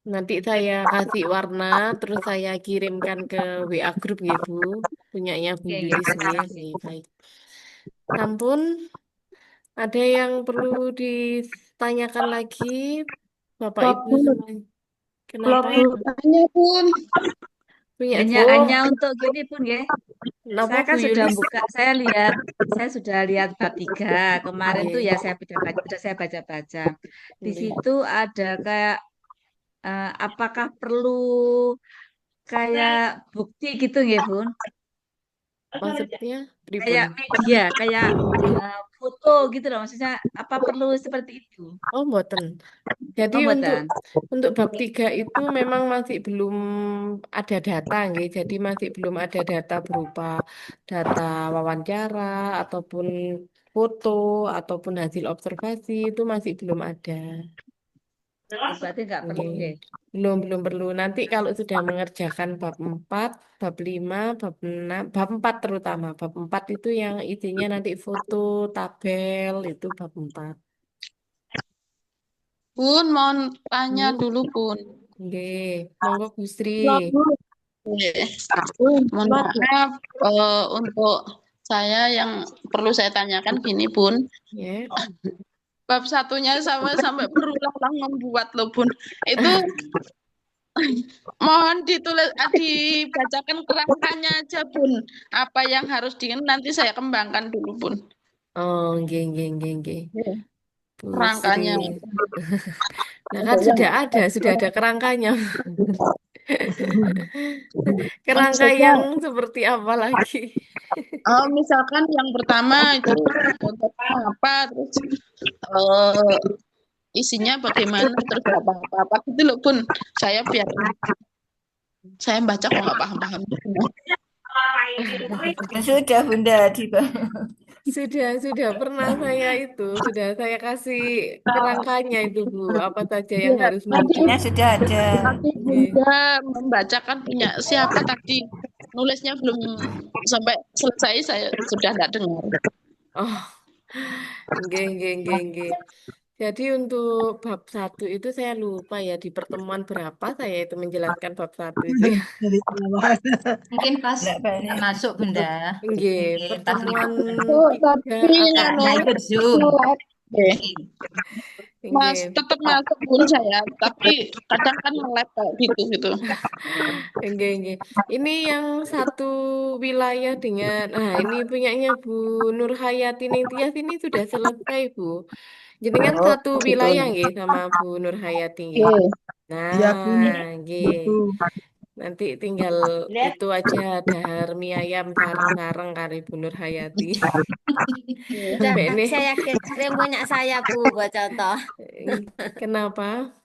Nanti saya kasih warna, terus saya kirimkan ke WA grup nggih, Bu. Punyanya Bu Oke, Yulis terima nggih. kasih. Nggih, baik. Ampun, ada yang perlu ditanyakan lagi, Bapak Ibu semua. Kenapa? Pulpennya pun. Punya Hanya untuk gini pun ya. Kenapa Saya kan Bu sudah Yulis? buka, saya sudah lihat bab 3. Kemarin tuh Nggih. ya saya baca-baca. Di Nggih. situ ada kayak apakah perlu kayak bukti gitu nggih, Bun? Maksudnya pripun? Kayak media, kayak foto gitu loh. Maksudnya apa perlu seperti itu? Oh, mboten. Jadi Oh, untuk mboten. bab 3 itu memang masih belum ada data, nggih. Jadi masih belum ada data berupa data wawancara ataupun foto ataupun hasil observasi itu masih belum ada. Oh, berarti nggak perlu Nggih. nggih. Belum perlu. Nanti kalau sudah mengerjakan bab 4, bab 5, bab 6, bab 4 terutama. Bab 4 itu yang isinya nanti foto, tabel, itu bab 4. Bun, mohon tanya Hmm, dulu, Bun. nggih. Monggo Gusri. Kalau Bun, mohon maaf untuk saya yang perlu saya tanyakan gini, Bun. Ya. Bab satunya sampai berulang-ulang membuat loh, Bun. Itu mohon dibacakan kerangkanya aja, Bun. Apa yang harus nanti saya kembangkan dulu, Bun. Oh, nggih. Bu Sri. Kerangkanya. Nah, kan sudah ada kerangkanya. Kerangka Maksudnya, yang seperti apa lagi? misalkan yang pertama itu contohnya apa, terus isinya bagaimana, terus apa gitu loh, Bun. Saya biar saya baca kok nggak paham-paham. Sudah Bunda Sudah pernah sudah saya kasih kerangkanya itu Bu, apa saja yang harus muncul. Tadinya sudah ada. Tadi Bunda membacakan punya siapa tadi, nulisnya belum sampai selesai, saya sudah tidak dengar. Oh, nggih. Jadi untuk bab 1 itu saya lupa ya di pertemuan berapa saya itu menjelaskan bab 1 itu ya. Mungkin pas masuk Bunda. Nggih, Mungkin pas pertemuan Tapi 3 Nah, ikut Zoom. Mas tetap masuk Bun saya, tapi kadang kan nge-lag kayak gitu. Nggih. Ini yang satu wilayah dengan, ini punyanya Bu Nur Hayati Ningtyas ini sudah selesai Bu. Jenengan satu wilayah nggih sama Bu Nur Hayati nggih. Nah, nggih. Nanti tinggal itu aja dahar mie ayam sareng-sareng kali Bu Nur Hayati. Sudah Mbak ini saya kirim punya saya Bu buat contoh. kenapa?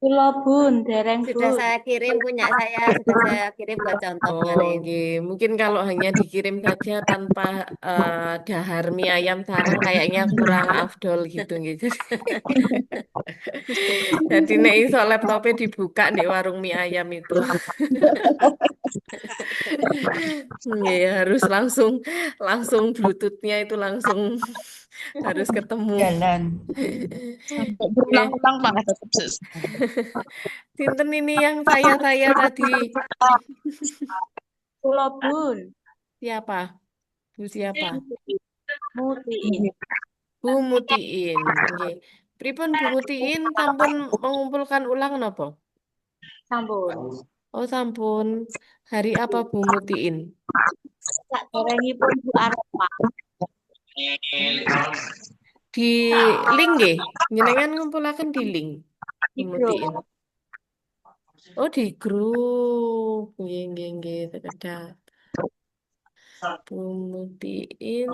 Kula Bun, dereng Sudah Bun. saya kirim punya sudah saya kirim buat contoh Oh, kemarin. nggih. Mungkin kalau hanya dikirim saja tanpa dahar mie ayam sareng kayaknya kurang afdol gitu gitu. Jadi nek iso laptopnya dibuka di warung mie ayam itu. Nggih, harus langsung Bluetooth-nya itu langsung harus ketemu. Jalan. Sampai berulang-ulang malah tetap selesai. Sinten ini yang saya tadi? Kula Bun. Siapa? Bu siapa? Mutiin. Bu Mutiin. Nggih. Pripun Bu Mutiin sampun mengumpulkan ulang napa? Sampun. Oh, sampun. Hari apa Bu Mutiin? Sak derengipun Bu Arpa. Di link nggih. Jenengan ngumpulaken di link. Bu Mutiin. Oh, di grup. Nggih, sekedap. Bu Mutiin.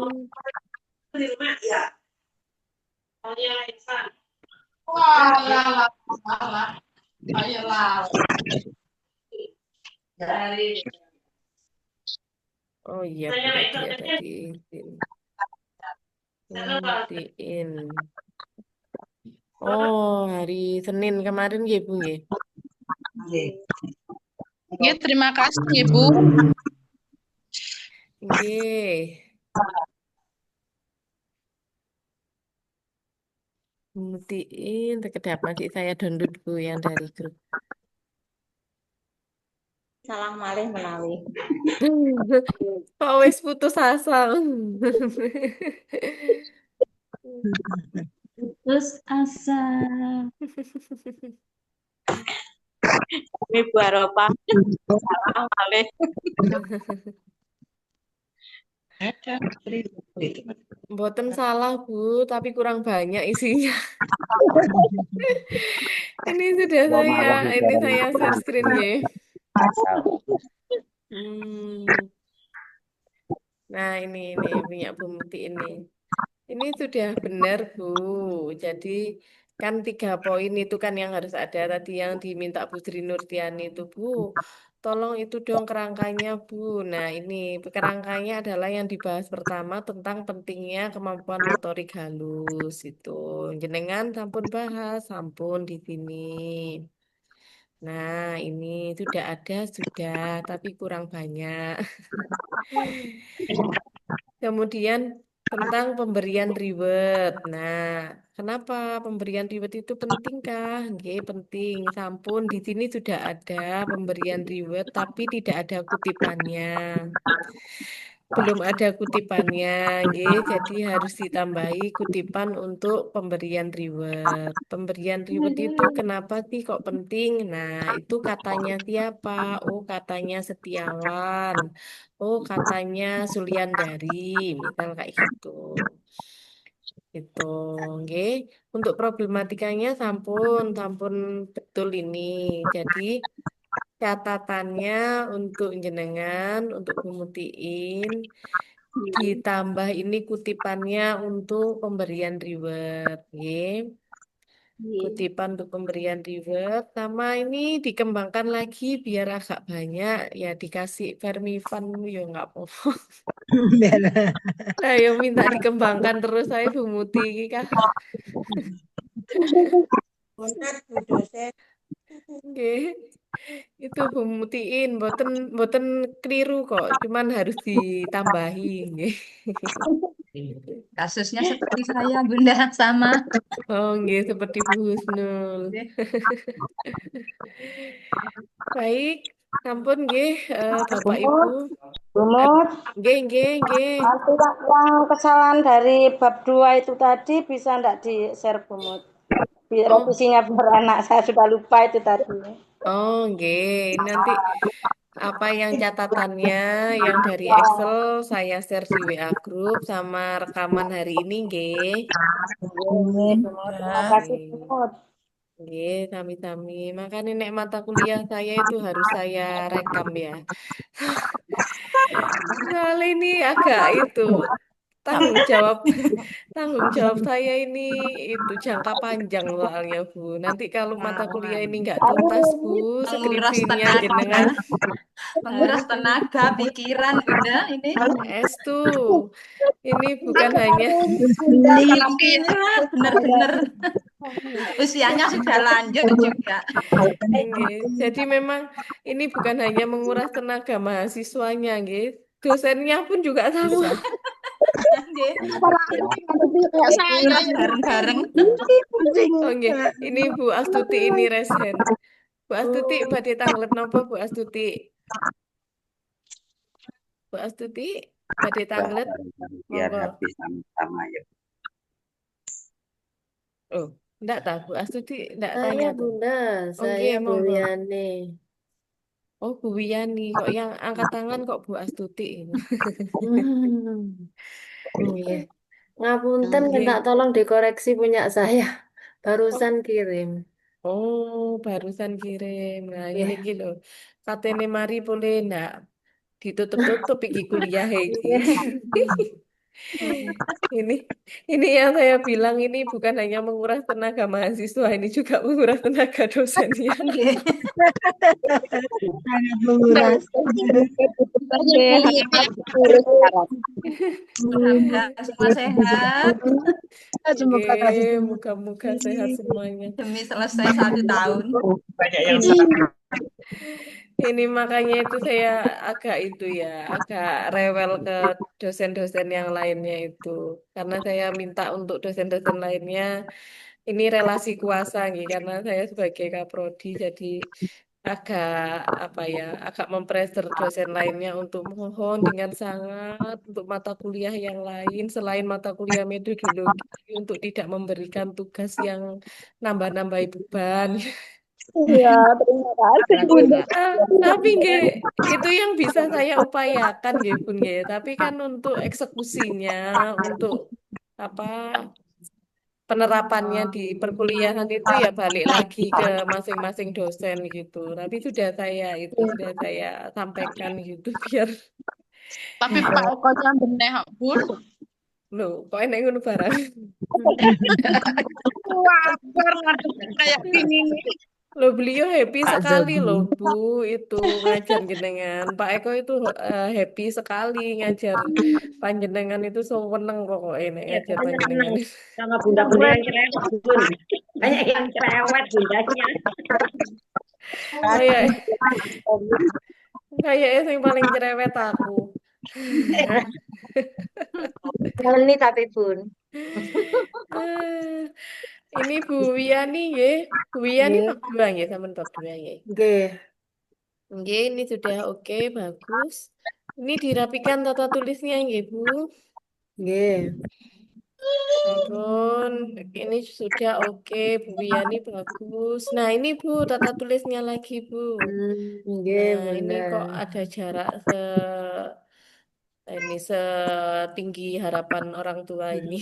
Oh iya, berarti ada di sini. Mutiin. Oh, hari Senin kemarin nggih Bu nggih. Ya, terima kasih Ibu. Nggih. Mutiin, sekedap nanti saya download Bu yang dari grup. Salah malih menawi. Kok wis putus asa. Putus asa. Ini Bu Arpa. Salah malih. Ada itu. Mboten salah, Bu, tapi kurang banyak isinya. Ini sudah ini saya share screen ya. Hmm. Nah, ini punya Bu Muti ini. Ini sudah benar, Bu. Jadi kan 3 poin itu kan yang harus ada tadi yang diminta Bu Sri Nurtiani itu, Bu. Tolong itu dong kerangkanya, Bu. Nah, ini kerangkanya adalah yang dibahas pertama tentang pentingnya kemampuan motorik halus itu. Jenengan sampun bahas, sampun di sini. Nah, ini sudah ada, sudah, tapi kurang banyak. Kemudian tentang pemberian reward. Nah, kenapa pemberian reward itu pentingkah? Oke, penting. Sampun di sini sudah ada pemberian reward, tapi tidak ada kutipannya. Belum ada kutipannya, nggih. Jadi harus ditambahi kutipan untuk pemberian reward. Pemberian reward itu kenapa sih kok penting? Nah, itu katanya siapa? Oh, katanya Setiawan. Oh, katanya Suliandari, misal kayak gitu. Itu, nggih. Untuk problematikanya sampun, sampun betul ini. Jadi catatannya untuk jenengan, untuk pemutiin, ditambah ini kutipannya untuk pemberian reward, nggih. Kutipan untuk pemberian reward, sama ini dikembangkan lagi biar agak banyak, ya dikasih Vermifan, ya nggak apa-apa. Nah, yang minta dikembangkan terus saya Bu Muti iki kah. Nggih. Itu Bu Mutiin, boten keliru kok, cuman harus ditambahi nggih. Kasusnya seperti saya, Bunda, sama. Oh, nggih seperti Bu Husnul. Baik, sampun nggih Bapak Ibu. Bumut, Nggih. nanti yang kesalahan dari bab 2 itu tadi bisa enggak di-share Bumut? Biar Oh. revisinya biar enak, saya sudah lupa itu tadi. Oh, nggih. Nanti apa yang catatannya yang dari Excel saya share di WA Group sama rekaman hari ini nggih. Terima kasih Bumut. Nggih, sami-sami. Makanya nek mata kuliah saya itu harus saya rekam ya. Soalnya ini agak itu tanggung jawab saya ini itu jangka panjang soalnya Bu. Nanti kalau mata kuliah ini nggak tuntas Bu, Menguras skripsinya tenaga. jenengan Menguras tenaga, pikiran, Bunda, ini. S2. Ini bukan hanya benar-benar usianya sudah lanjut juga. Jadi memang ini bukan hanya menguras tenaga mahasiswanya, nggih. Dosennya pun juga sama. Bareng-bareng. Oh, nggih. Ini Bu Astuti ini resen. Bu Astuti badhe tanglet napa Bu Astuti? Bu Astuti badhe tanglet. Biar Monggo. habis sama-sama ya. Oh, enggak tahu Bu Astuti enggak Saya tanya tuh. Bunda, Oh, saya nggih, Bu monggo. Yani. Oh, Bu Wiyani. Kok yang angkat tangan kok Bu Astuti? Iya. Ngapunten Nggih. minta tolong dikoreksi punya saya. Barusan kirim. Oh, barusan kirim. Nah, Iya. ini gitu. Katene mari boleh ndak ditutup-tutup iki kuliah iki. Ini ini yang saya bilang ini bukan hanya menguras tenaga mahasiswa, ini juga menguras tenaga dosennya. Sangat menguras. Semoga semua sehat. Semoga kasih Oke, moga-moga sehat semuanya. Demi selesai 1 tahun. Banyak yang Ini makanya itu saya agak rewel ke dosen-dosen yang lainnya itu. Karena saya minta untuk dosen-dosen lainnya ini relasi kuasa nih, karena saya sebagai kaprodi jadi agak agak mempressure dosen lainnya untuk mohon dengan sangat untuk mata kuliah yang lain selain mata kuliah metodologi untuk tidak memberikan tugas yang nambah-nambahi beban. Iya, terima kasih Bunda. Tapi nggih, itu yang bisa saya upayakan nggih Bun nggih. Tapi kan untuk eksekusinya, untuk apa penerapannya di perkuliahan itu ya balik lagi ke masing-masing dosen gitu. Tapi sudah saya sampaikan gitu biar Tapi Pak Eko yang benih kok, Bun. loh kok enek ngono barang. Wajar kayak gini. Loh beliau happy Pak sekali Zogi. loh Bu itu ngajar jenengan. Pak Eko itu happy sekali ngajar panjenengan itu seneng pokoknya nek Ya, ngajar pokoknya panjenengan. senang sama bunda-bunda yang cerewet, Bun. Banyak yang cerewet bundanya. Kayak kayaknya yang paling cerewet aku. Ini tapi Bun. Ini Bu Wiani nggih. Bu Wiani Nggih. bab 2 nggih sampean bab 2 nggih. Nggih. Nggih, ini sudah oke, bagus. Ini dirapikan tata tulisnya nggih, Bu. Nggih. Ampun, ini sudah oke, Bu Wiani bagus. Nah, ini Bu tata tulisnya lagi, Bu. Nggih, Nah, ini Bunda. kok ada jarak setinggi harapan orang tua ini.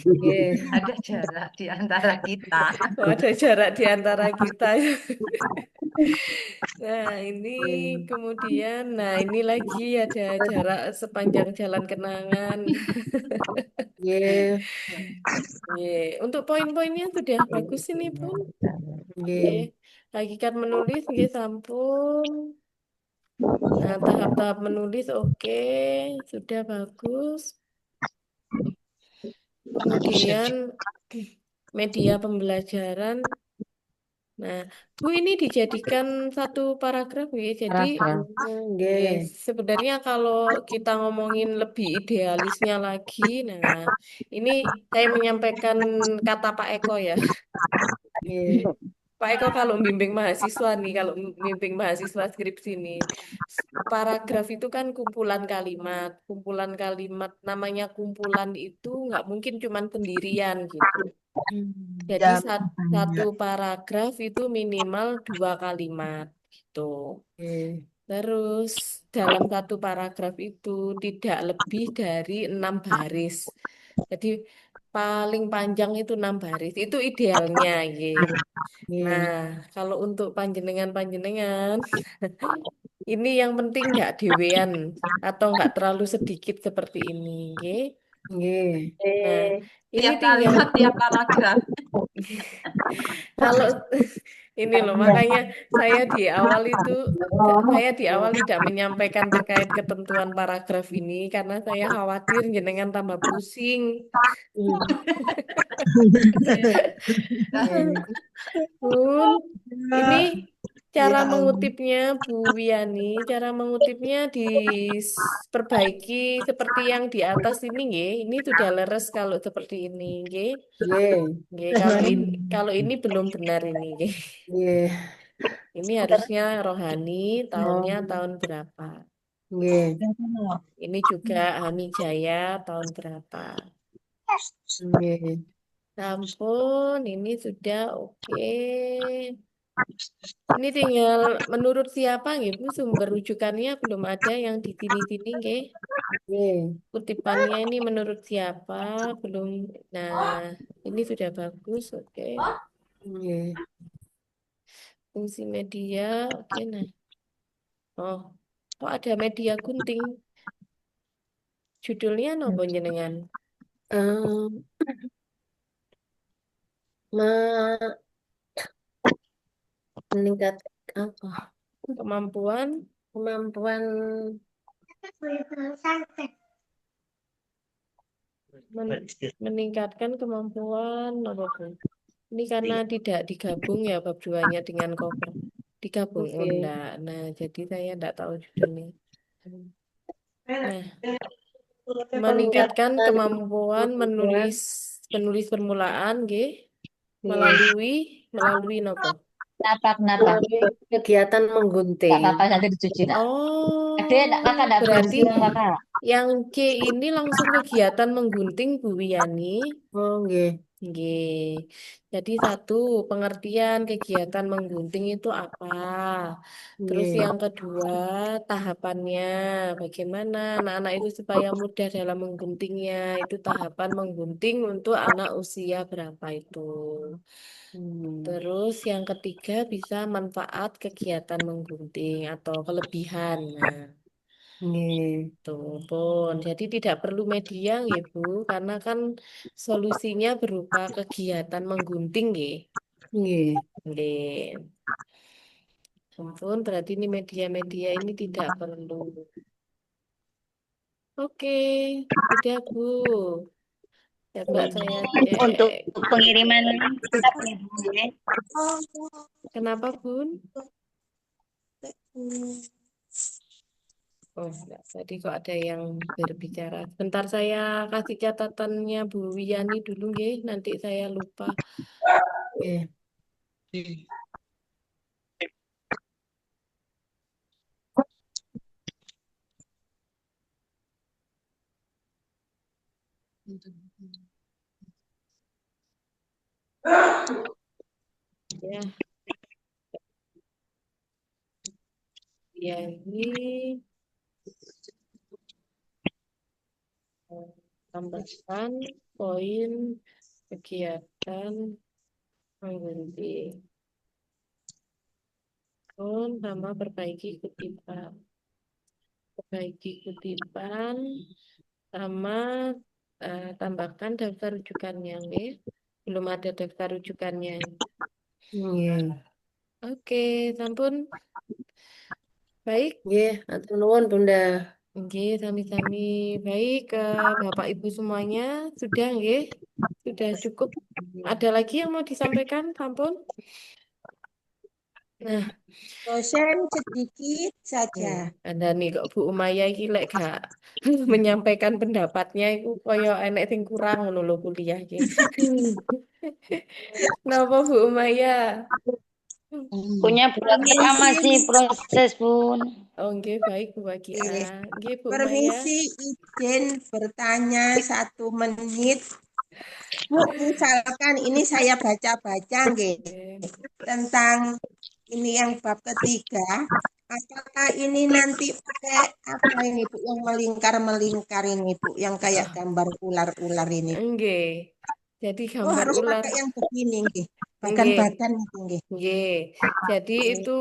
Nggih. Ada jarak di antara kita. Oh, ada jarak di antara kita. Nah, ini kemudian, nah ini lagi ada jarak sepanjang jalan kenangan. Nggih. Nggih. Untuk poin-poinnya sudah bagus ini, Bun. Nggih. Hakikat menulis nggih sampun. Nah, tahap-tahap menulis oke, sudah bagus. Kemudian media pembelajaran. Nah, Bu ini dijadikan satu paragraf ya. Jadi sebenarnya kalau kita ngomongin lebih idealisnya lagi, nah ini saya menyampaikan kata Pak Eko ya. Pak Eko kalau bimbing mahasiswa nih, kalau bimbing mahasiswa skripsi nih, paragraf itu kan kumpulan kalimat, namanya kumpulan itu nggak mungkin cuman sendirian gitu. Jadi satu paragraf itu minimal 2 kalimat gitu. Terus dalam satu paragraf itu tidak lebih dari 6 baris. Jadi paling panjang itu 6 baris. Itu idealnya, gitu. Nah, kalau untuk panjenengan ini yang penting nggak dewean atau nggak terlalu sedikit seperti ini, Nah, ini Tiap kalimat, tiap paragraf. Kalau ini loh, makanya saya di awal tidak menyampaikan terkait ketentuan paragraf ini karena saya khawatir jenengan tambah pusing. Bun, ini cara mengutipnya Bu Wiani, cara mengutipnya diperbaiki seperti yang di atas ini, nggih. Ini sudah leres kalau seperti ini, nggih. Nggih, kalau ini belum benar ini, nggih. Ini harusnya rohani, tahunnya tahun berapa? Ini juga Hamijaya tahun berapa? Ampun, ini sudah oke. Ini tinggal menurut siapa gitu, sumber rujukannya belum ada yang di sini-sini, nggih. Kutipannya ini menurut siapa belum. Nah, ini sudah bagus, oke. Fungsi media, oke. Nah, oh, kok ada media gunting? Judulnya nopo jenengan? Meningkat apa? Kemampuan meningkatkan kemampuan apa Bu? Ini karena tidak digabung ya bab 2-nya dengan cover. Digabung enggak. Nah, jadi saya enggak tahu judulnya. Nah, meningkatkan kemampuan menulis permulaan nggih melalui nopo? Kenapa? Kegiatan menggunting. Nggak apa-apa, nanti dicuci nak. Oh, Kakak enggak berarti kakak. Yang C ini langsung kegiatan menggunting Bu Wiyani. Oh, nggih. Nggih. Jadi satu, pengertian kegiatan menggunting itu apa? Terus Nggih. yang kedua, tahapannya. Bagaimana anak-anak itu supaya mudah dalam mengguntingnya. Itu tahapan menggunting untuk anak usia berapa itu. Terus yang ketiga bisa manfaat kegiatan menggunting atau kelebihan. Nah, Nggih. tuh pun. Jadi tidak perlu media ya Bu, karena kan solusinya berupa kegiatan menggunting ya. Nggih. Nggih. Ampun, berarti ini media-media ini tidak perlu. Oke, sudah Bu. Coba saya Untuk cek. pengiriman kita boleh dulu ya. Kenapa Bun? Oh, enggak. Tadi kok ada yang berbicara. Bentar saya kasih catatannya Bu Wiyani dulu, nggih. Nanti saya lupa. Nggih. Ya, ya ini tambahkan poin kegiatan menggunting. Sama perbaiki kutipan. Perbaiki kutipan sama tambahkan daftar rujukannya, nggih. Belum ada daftar rujukannya. Nggih. Oke, sampun. Baik. Nggih, atur nuwun Bunda. Nggih, sami-sami. Baik, Bapak Ibu semuanya sudah nggih? Sudah cukup. Ada lagi yang mau disampaikan, sampun? Nah, Dosen sedikit saja. ada nih kok Bu Umaya iki lek gak menyampaikan pendapatnya itu kaya enek sing kurang ngono lho kuliah iki. Napa Bu Umaya? Punya Bu Wakia masih proses, Bun. Oh, nggih, baik Bu Wakia. Nggih, Bu Umaya. Permisi izin bertanya 1 menit. Bu, misalkan ini saya baca-baca nggih tentang ini yang bab ketiga. Apakah ini nanti pakai apa ini Bu yang melingkar-melingkar ini Bu yang kayak gambar ular-ular ini? Nggih. Jadi Oh, gambar harus ular. pakai yang begini nggih. Nggih. Bagan-bagan itu nggih. Nggih. Jadi itu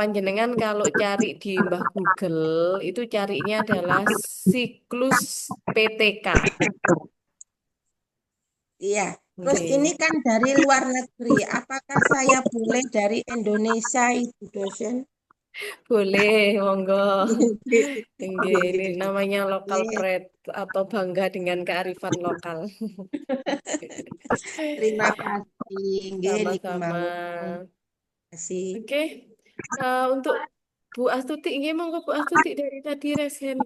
panjenengan kalau cari di Mbah Google itu carinya adalah siklus PTK. Iya. Terus Nggih. ini kan dari luar negeri. Apakah saya boleh dari Indonesia itu dosen? Boleh, monggo. Nggih, ini namanya local pride atau bangga dengan kearifan lokal. Terima kasih. Nggih, niki Sama-sama. mawon. Kasih. Oke. Untuk Bu Astuti, nggih monggo Bu Astuti dari tadi resen.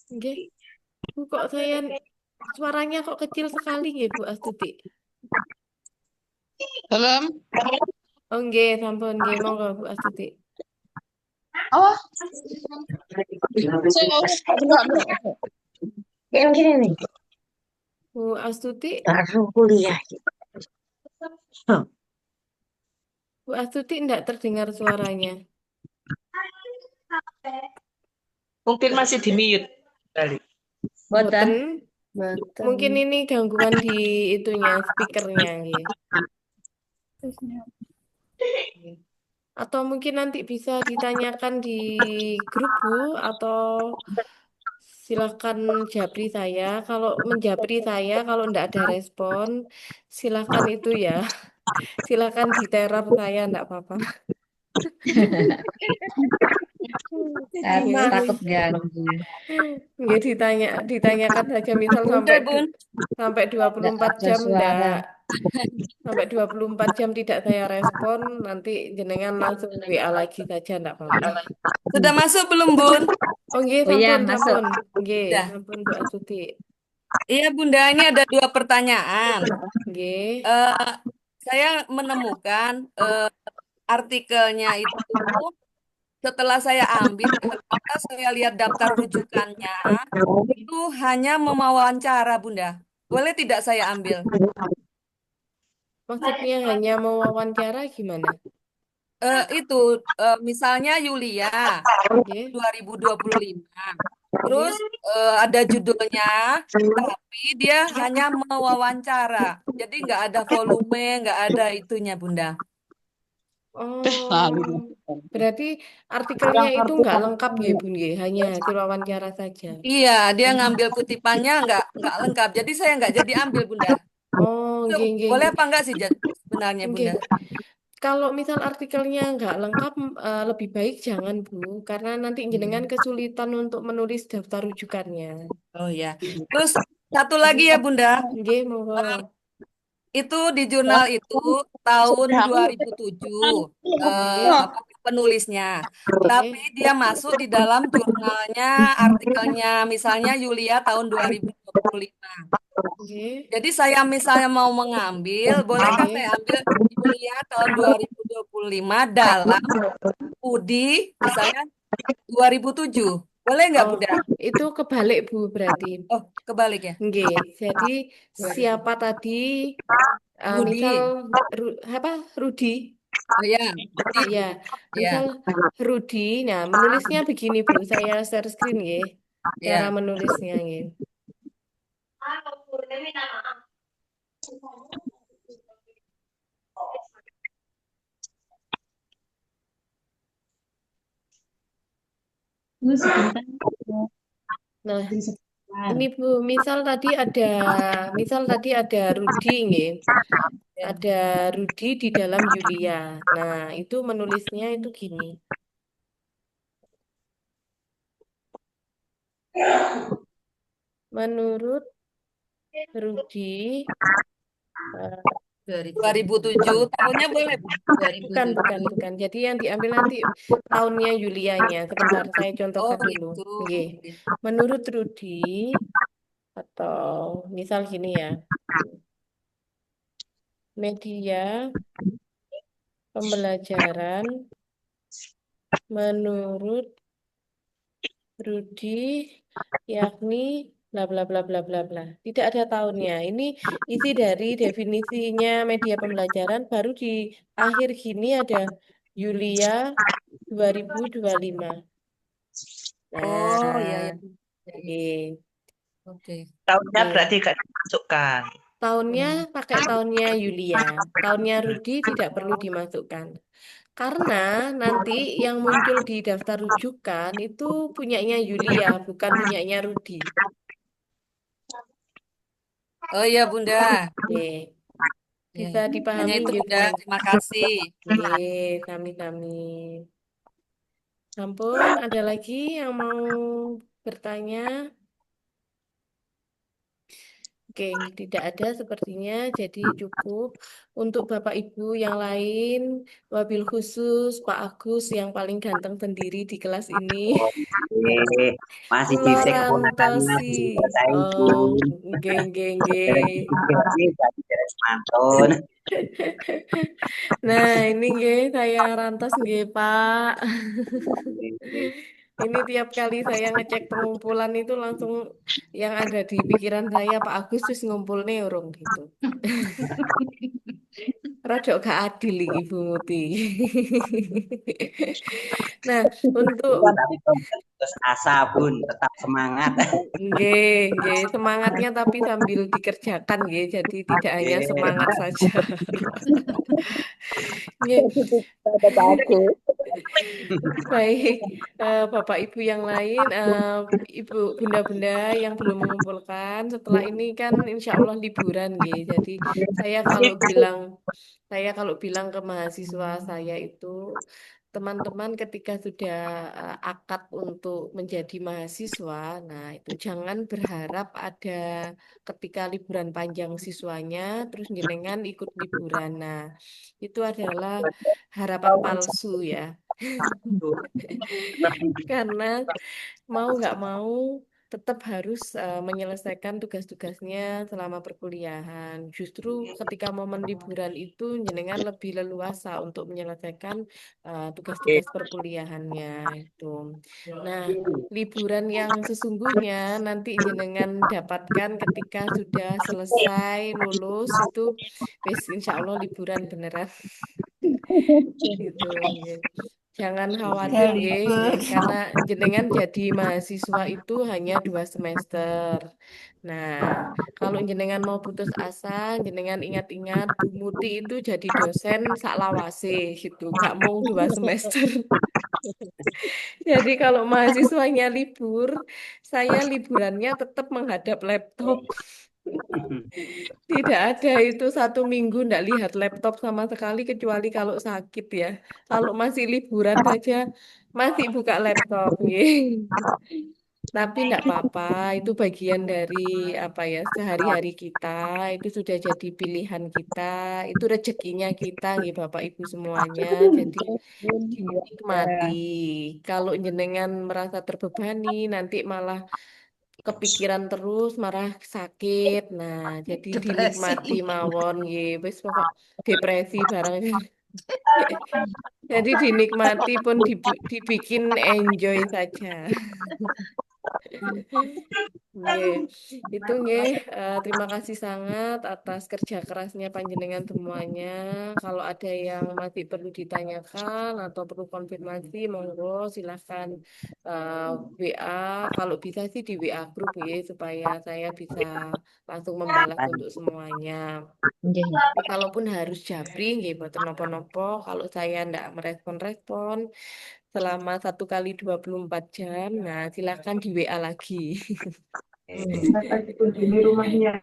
Nggih. Bu, kok saya suaranya kok kecil sekali nggih Bu Astuti? Belum? Oh nggih, sampun nggih monggo Bu Astuti. Oh. Yang gini nih. Bu Astuti. Baru kuliah. Bu Astuti enggak terdengar suaranya. Mungkin masih di mute kali. Boten. Boten. Mungkin ini gangguan di itunya, speakernya nggih. Atau mungkin nanti bisa ditanyakan di grup Bu, atau silakan japri saya. Kalau menjapri saya, kalau enggak ada respon, silakan itu ya. Silakan diteror saya, enggak apa-apa. Takut ganggu. Nggih, ditanyakan saja misal sampai 24 jam enggak. Sampai 24 jam tidak saya respon, nanti jenengan langsung WA lagi saja enggak apa-apa. Sudah masuk belum, Bun? Oh nggih, Oh iya, sampun, masuk. sampun. Nggih, Sudah. sampun Bu Astuti. Iya, Bunda, ini ada 2 pertanyaan. Nggih. Saya menemukan artikelnya itu setelah saya ambil, ternyata saya lihat daftar rujukannya itu hanya mewawancara, Bunda. Boleh tidak saya ambil? Maksudnya hanya mewawancara gimana? Itu misalnya Yulia Oke. 2025. Terus Oke. ada judulnya, tapi dia hanya mewawancara. Jadi nggak ada volume, nggak ada itunya, Bunda. Oh, berarti artikelnya itu nggak lengkap ya, Bun, ya? Hanya hasil wawancara saja. Iya, dia ngambil kutipannya nggak lengkap. Jadi saya nggak jadi ambil, Bunda. Oh, Itu nggih, nggih, boleh nggih. apa enggak sih sebenarnya, Nggih. Bunda? Kalau misal artikelnya nggak lengkap, lebih baik jangan, Bu, karena nanti jenengan kesulitan untuk menulis daftar rujukannya. Oh ya. Terus satu lagi ya, Bunda. Nggih, monggo. Itu di jurnal itu tahun Sudah aku 2007 Nggih. apa penulisnya. Tapi Nggih. dia masuk di dalam jurnalnya, artikelnya misalnya Yulia tahun 2025. Nggih. Jadi saya misalnya mau mengambil, bolehkah Nggih. saya ambil Yulia tahun 2025 dalam UDI misalnya 2007? Boleh nggak, Oh, Bunda? itu kebalik, Bu, berarti. Oh, kebalik ya. Nggih. Jadi siapa tadi? Misal Budi. apa? Rudi. Oh ya, Budi. Ya, Ya, misal Rudi. Nah, menulisnya begini, Bu. Saya share screen, nggih. Cara ya. menulisnya, nggih. Sebentar. Nah, ini Bu, misal tadi ada Rudi, nggih. Ada Rudi di dalam Yulia. Nah, itu menulisnya itu gini. Menurut Rudi, 2007 tahunnya boleh, Bu? bukan. Jadi yang diambil nanti tahunnya Yulianya. Sebentar, saya Oh contohkan dulu. gitu. Nggih. Menurut Rudi, atau misal gini ya, media pembelajaran menurut Rudi yakni bla bla bla bla bla bla. Tidak ada tahunnya. Ini isi dari definisinya media pembelajaran, baru di akhir gini ada Yulia 2025. Oh iya Nah, ya. oke. Oke. Tahunnya Oke. berarti gak dimasukkan. Tahunnya pakai tahunnya Yulia. Tahunnya Rudi tidak perlu dimasukkan. Karena nanti yang muncul di daftar rujukan itu punyanya Yulia, bukan punyanya Rudi. Oh iya Bunda. Oke. Ya. Bisa Hanya dipahami itu gitu. Bunda. Terima kasih. Oke, kami. Ampun, ada lagi yang mau bertanya? Oke, tidak ada sepertinya, jadi cukup untuk Bapak Ibu yang lain, wabil khusus Pak Agus yang paling ganteng sendiri di kelas ini. Masih Kula dicek rantosi. saya Ibu. Oh, nggih. Mantun. Nah, ini nggih saya rantos nggih, Pak. Ini tiap kali saya ngecek pengumpulan itu langsung yang ada di pikiran saya Pak Agustus ngumpul nih urung gitu. Rada gak adil iki Bu Muti. Nah, untuk Terus asa Bun, tetap semangat. nggih, semangatnya tapi sambil dikerjakan nggih, jadi tidak hanya semangat saja. Nggih. Baik, Bapak Ibu yang lain, Ibu Bunda-bunda yang belum mengumpulkan, setelah ini kan insya Allah liburan, nggih. Jadi saya kalau bilang ke mahasiswa saya itu, teman-teman ketika sudah akad untuk menjadi mahasiswa, nah itu jangan berharap ada ketika liburan panjang siswanya, terus jenengan ikut liburan. Nah, itu adalah harapan palsu ya. Karena mau nggak mau tetap harus menyelesaikan tugas-tugasnya selama perkuliahan. Justru ketika momen liburan itu jenengan lebih leluasa untuk menyelesaikan tugas-tugas perkuliahannya itu. Nah, liburan yang sesungguhnya nanti jenengan dapatkan ketika sudah selesai lulus itu, wis insya Allah liburan beneran gitu. Nggih. Jangan khawatir nggih, nggih, karena jenengan jadi mahasiswa itu hanya 2 semester. Nah, kalau jenengan mau putus asa, jenengan ingat-ingat Bu Muti itu jadi dosen saklawase gitu, gak mau 2 semester. Jadi kalau mahasiswanya libur, saya liburannya tetap menghadap laptop. Tidak ada itu 1 minggu ndak lihat laptop sama sekali kecuali kalau sakit ya. Kalau masih liburan saja masih buka laptop. Nggih. Tapi enggak apa-apa, itu bagian dari apa ya, sehari-hari kita, itu sudah jadi pilihan kita, itu rezekinya kita, nggih Bapak Ibu semuanya. Jadi dinikmati. Kalau jenengan merasa terbebani, nanti malah kepikiran terus, marah sakit. Nah, jadi Depresi. dinikmati mawon, nggih. Wis pokok depresi barang. Jadi dinikmati pun dibikin enjoy saja. Nggih, itu nggih, terima kasih sangat atas kerja kerasnya panjenengan semuanya. Kalau ada yang masih perlu ditanyakan atau perlu konfirmasi, monggo silahkan WA. Kalau bisa sih di WA grup ya, supaya saya bisa langsung membalas untuk semuanya. Tapi kalaupun harus jabri, nggih, boten nopo-nopo. Kalau saya ndak merespon-respon selama 1 kali 24 jam, nah silakan di WA lagi. Saya kunjungi rumahnya.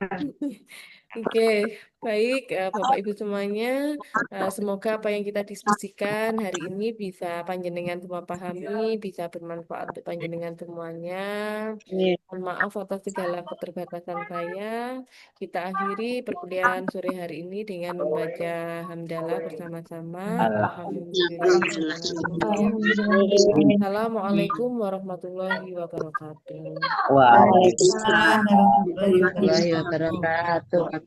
Oke, baik Bapak Ibu semuanya, semoga apa yang kita diskusikan hari ini bisa panjenengan semua pahami, bisa bermanfaat untuk panjenengan semuanya. Mohon maaf atas segala keterbatasan saya. Kita akhiri perkuliahan sore hari ini dengan membaca hamdalah bersama-sama. Alhamdulillah. Assalamualaikum warahmatullahi wabarakatuh. Wah. Waalaikumsalam warahmatullahi wabarakatuh.